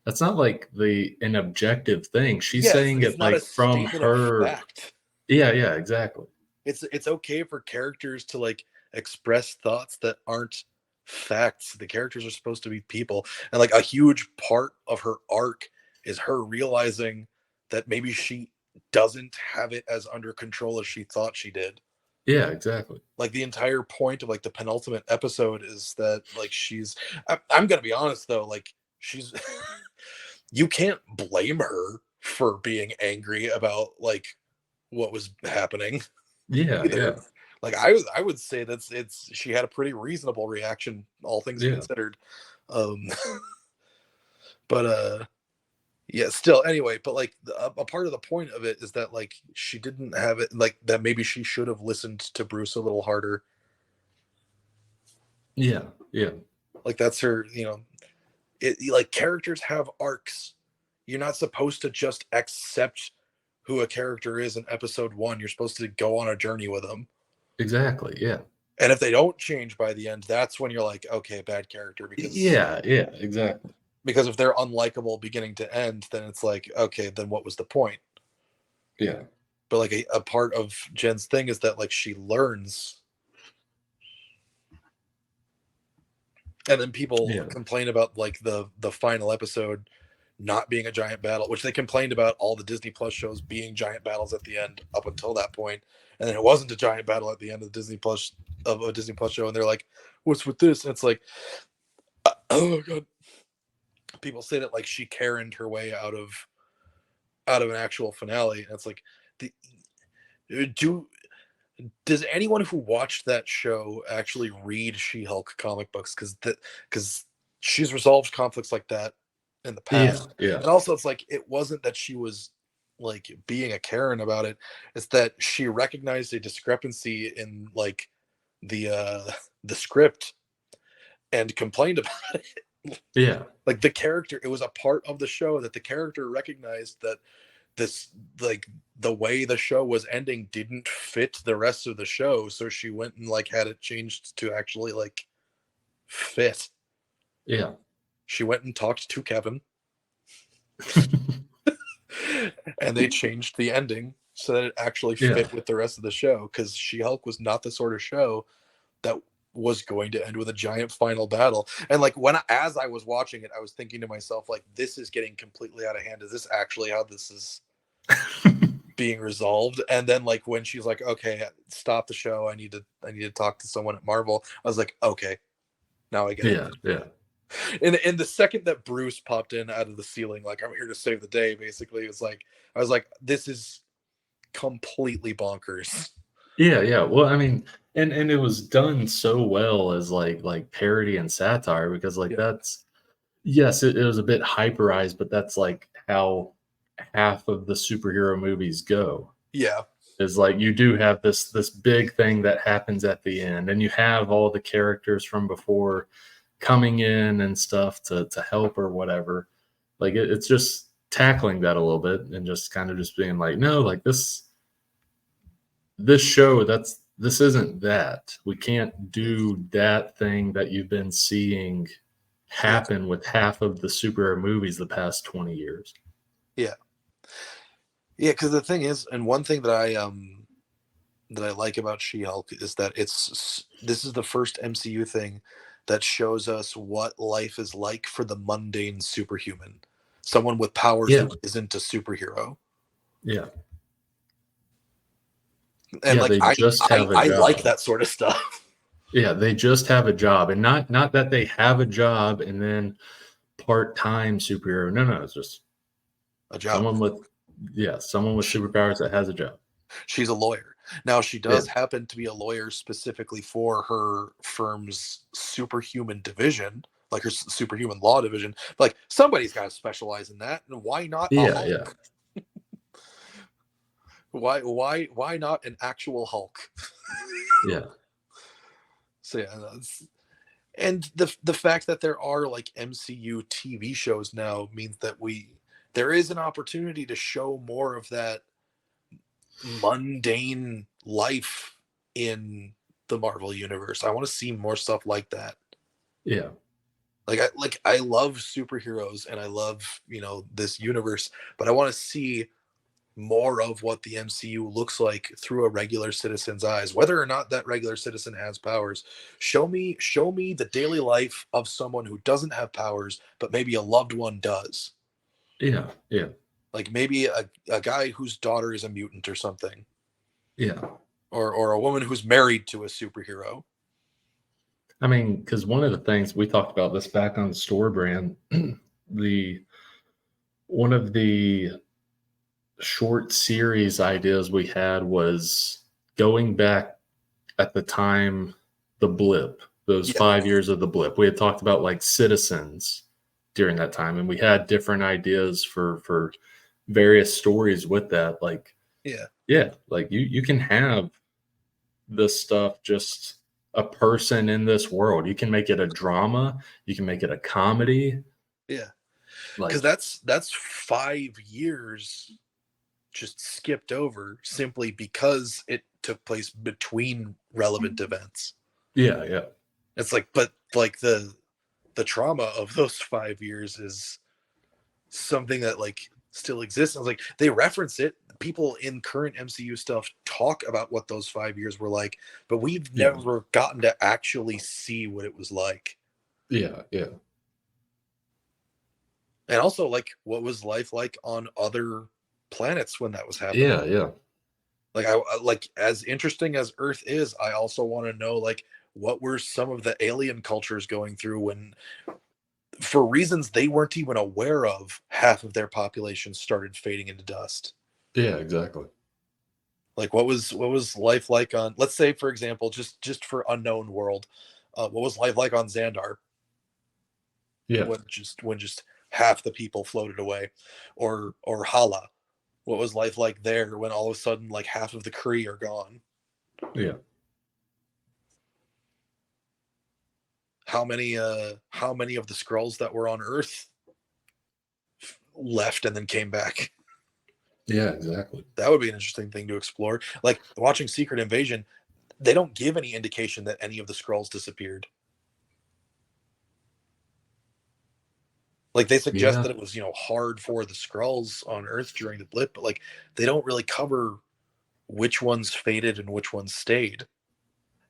That's not like an objective thing. She's yeah, saying it's it not a like from statement of her. fact. Yeah, exactly. It's okay for characters to like express thoughts that aren't facts. The characters are supposed to be people, and like a huge part of her arc is her realizing that maybe she doesn't have it as under control as she thought she did. Yeah, exactly. Like the entire point of like the penultimate episode is that like I'm gonna be honest though, like she's you can't blame her for being angry about like what was happening Yeah, either. yeah, Like I would say she had a pretty reasonable reaction, all things yeah. considered. Um but yeah, still anyway, but like a part of the point of it is that like she didn't have it, like that maybe she should have listened to Bruce a little harder. Yeah, yeah. Like that's her, like characters have arcs. You're not supposed to just accept who a character is in episode 1. You're supposed to go on a journey with them. Exactly. Yeah. And if they don't change by the end, that's when you're like, okay, bad character. Yeah, exactly. Because if they're unlikable beginning to end, then it's like, okay, then what was the point? Yeah. But like a part of Jen's thing is that like she learns. And then people complain about like the final episode not being a giant battle, which they complained about all the Disney Plus shows being giant battles at the end up until that point. And then it wasn't a giant battle at the end of the Disney Plus show. And they're like, what's with this? And it's like, oh God. People say that like she Karen'd her way out of an actual finale. And it's like, does anyone who watched that show actually read She-Hulk comic books? Because she's resolved conflicts like that in the past. Yeah. And also, it's like, it wasn't that she was like being a Karen about it. It's that she recognized a discrepancy in like the script and complained about it. Yeah. Like the character, it was a part of the show that the character recognized that this, like, the way the show was ending didn't fit the rest of the show, so she went and like had it changed to actually like fit. Yeah. She went and talked to Kevin and they changed the ending so that it actually fit with the rest of the show, because She-Hulk was not the sort of show that was going to end with a giant final battle. And like as I was watching it, I was thinking to myself, like, this is getting completely out of hand. Is this actually how this is being resolved? And then like when she's like, okay, stop the show, I need to talk to someone at Marvel, I was like, okay, now I get it. Yeah. And the second that Bruce popped in out of the ceiling, like, I'm here to save the day, basically, it was like, I was like, this is completely bonkers. Yeah. Well, I mean, and it was done so well as like parody and satire, because like that's, yes, it was a bit hyperized, but that's like how half of the superhero movies go. Yeah. Is like you do have this big thing that happens at the end, and you have all the characters from before coming in and stuff to help or whatever. Like it's just tackling that a little bit and just kind of just being like, no, like this show, this isn't that. We can't do that thing that you've been seeing happen with half of the superhero movies the past 20 years. Yeah, because the thing is, and one thing that I like about She-Hulk is that this is the first MCU thing that shows us what life is like for the mundane superhuman, someone with powers who isn't a superhero. Yeah. And like I like that sort of stuff. Yeah, they just have a job, and not that they have a job and then part-time superhero. No, it's just a job. Someone with superpowers that has a job. She's a lawyer. Now, she does happen to be a lawyer specifically for her firm's superhuman division, like her superhuman law division. Like, somebody's got to specialize in that, and why not? Yeah. Why not an actual Hulk? Yeah. So and the fact that there are like MCU TV shows now means that there is an opportunity to show more of that mundane life in the Marvel universe. I want to see more stuff like that. Yeah. I love superheroes and I love, this universe, but I want to see more of what the MCU looks like through a regular citizen's eyes, whether or not that regular citizen has powers. Show me the daily life of someone who doesn't have powers, but maybe a loved one does. Yeah. Like maybe a guy whose daughter is a mutant or something. Yeah. Or a woman who's married to a superhero. I mean, because one of the things we talked about this back on the Store Brand, one of the short series ideas we had was going back at the time, the blip, those 5 years of the blip. We had talked about like Citizens during that time, and we had different ideas for various stories with that. Like, like you can have this stuff just a person in this world. You can make it a drama, you can make it a comedy. Yeah. Because that's 5 years just skipped over simply because it took place between relevant events. Yeah. It's like, but like the trauma of those 5 years is something that like still exists. I was like, they reference it. People in current MCU stuff talk about what those 5 years were like, but we've never gotten to actually see what it was like. Yeah. And also, like, what was life like on other planets when that was happening? Yeah. Like, I like, as interesting as Earth is, I also want to know, like, what were some of the alien cultures going through when, for reasons they weren't even aware of, half of their population started fading into dust. Yeah, exactly. Like what was life like on, let's say for example, just for unknown world, what was life like on Xandar? Yeah. When just half the people floated away, or Hala, what was life like there when all of a sudden like half of the Kree are gone? Yeah. How many of the Skrulls that were on Earth left and then came back? Yeah, exactly. That would be an interesting thing to explore. Like watching Secret Invasion, they don't give any indication that any of the Skrulls disappeared. Like they suggest that it was, hard for the Skrulls on Earth during the blip, but like they don't really cover which ones faded and which ones stayed.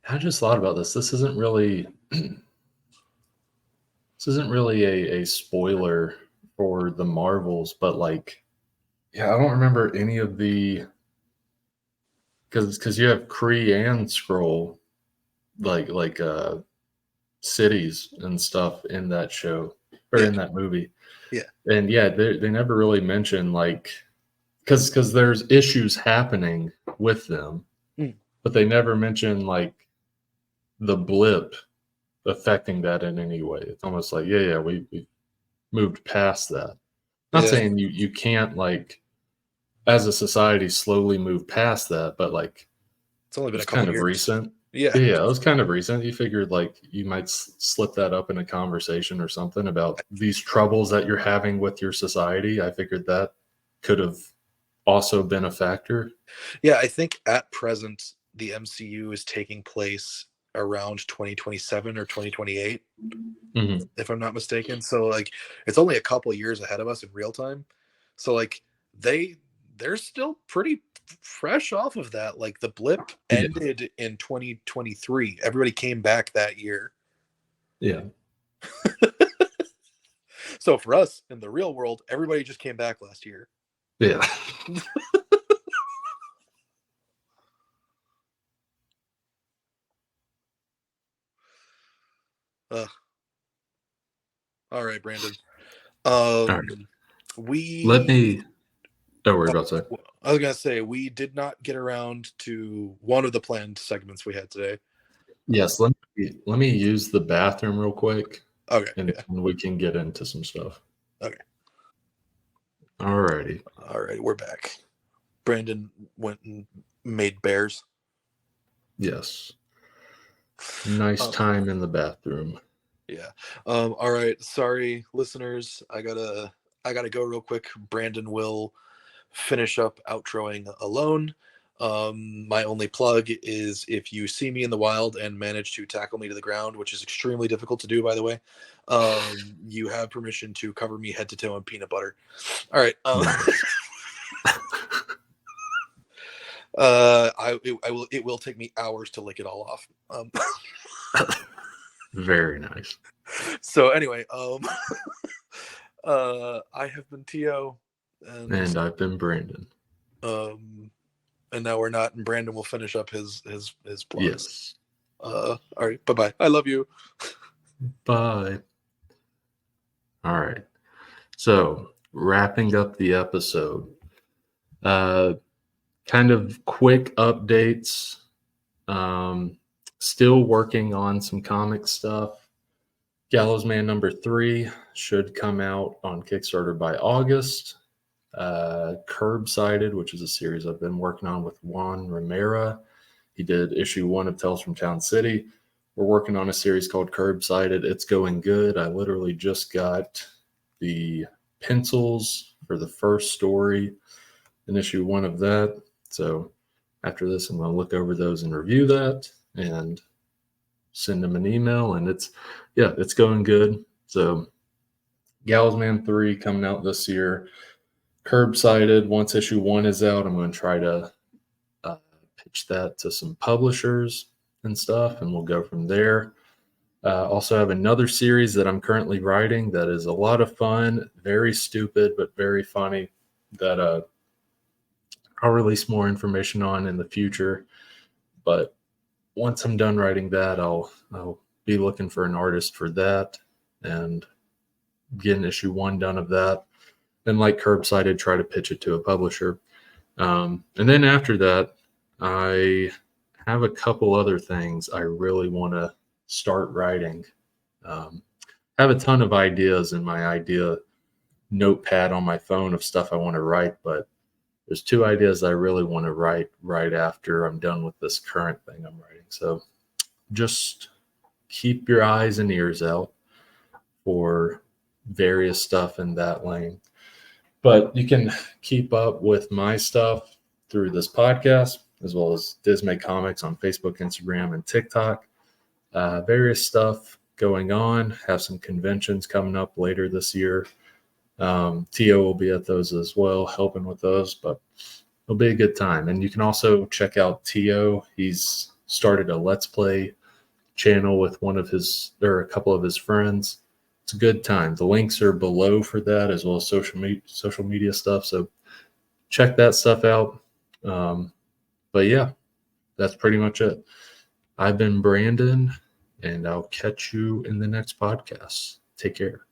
I just thought about this. This isn't really a spoiler for the Marvels, but like, yeah, I don't remember any of the, because you have Kree and Skrull, like cities and stuff in that show or in that movie. Yeah. And yeah, they never really mention like, because there's issues happening with them, but they never mention like the blip affecting that in any way. It's almost like, we moved past that. Not saying you can't, like, as a society, slowly move past that, but like it's only been a couple kind of years. recent. Yeah, it was kind of recent. You figured like you might slip that up in a conversation or something about these troubles that you're having with your society. I figured that could have also been a factor. Yeah, I think at present the MCU is taking place around 2027 or 2028, if I'm not mistaken. So like it's only a couple of years ahead of us in real time. So like they're still pretty fresh off of that. Like the blip ended in 2023. Everybody came back that year. Yeah. So for us in the real world, everybody just came back last year. Yeah. All right, Brandon. Don't worry about that. I was gonna say we did not get around to one of the planned segments we had today. Yes, let me use the bathroom real quick. Okay, and we can get into some stuff. Okay. Alrighty. All right, we're back. Brandon went and made bears. Yes. Nice time in the bathroom. Yeah. All right. Sorry, listeners. I gotta go real quick. Brandon will finish up outroing alone. My only plug is if you see me in the wild and manage to tackle me to the ground, which is extremely difficult to do, by the way, you have permission to cover me head to toe in peanut butter. All right. It will take me hours to lick it all off. Very nice. So anyway, I have been Teo, and I've been Brandon. And now we're not, and Brandon will finish up his plugs. Yes. All right. Bye-bye. I love you. Bye. All right. So wrapping up the episode, kind of quick updates. Still working on some comic stuff. Gallows Man number 3 should come out on Kickstarter by August. Curbsided, which is a series I've been working on with Juan Romero. He did issue 1 of Tales from Town City. We're working on a series called Curbsided. It's going good. I literally just got the pencils for the first story in issue 1 of that. So after this, I'm going to look over those and review that and send them an email. And it's going good. So Gallows Man 3 coming out this year. Curbsided, once issue 1 is out, I'm going to try to pitch that to some publishers and stuff, and we'll go from there. Also have another series that I'm currently writing that is a lot of fun, very stupid, but very funny, that I'll release more information on in the future. But once I'm done writing that, I'll be looking for an artist for that and getting issue 1 done of that. Then, like Curbsided, try to pitch it to a publisher. And then after that, I have a couple other things I really want to start writing. I have a ton of ideas in my idea notepad on my phone of stuff I want to write, but there's 2 ideas I really want to write right after I'm done with this current thing I'm writing. So just keep your eyes and ears out for various stuff in that lane. But you can keep up with my stuff through this podcast, as well as Dismay Comics on Facebook, Instagram, and TikTok. Various stuff going on. Have some conventions coming up later this year. Teo will be at those as well, helping with those, but it'll be a good time. And you can also check out Teo. He's started a Let's Play channel with a couple of his friends. It's a good time. The links are below for that, as well as social media stuff. So check that stuff out. But yeah, that's pretty much it. I've been Brandon, and I'll catch you in the next podcast. Take care.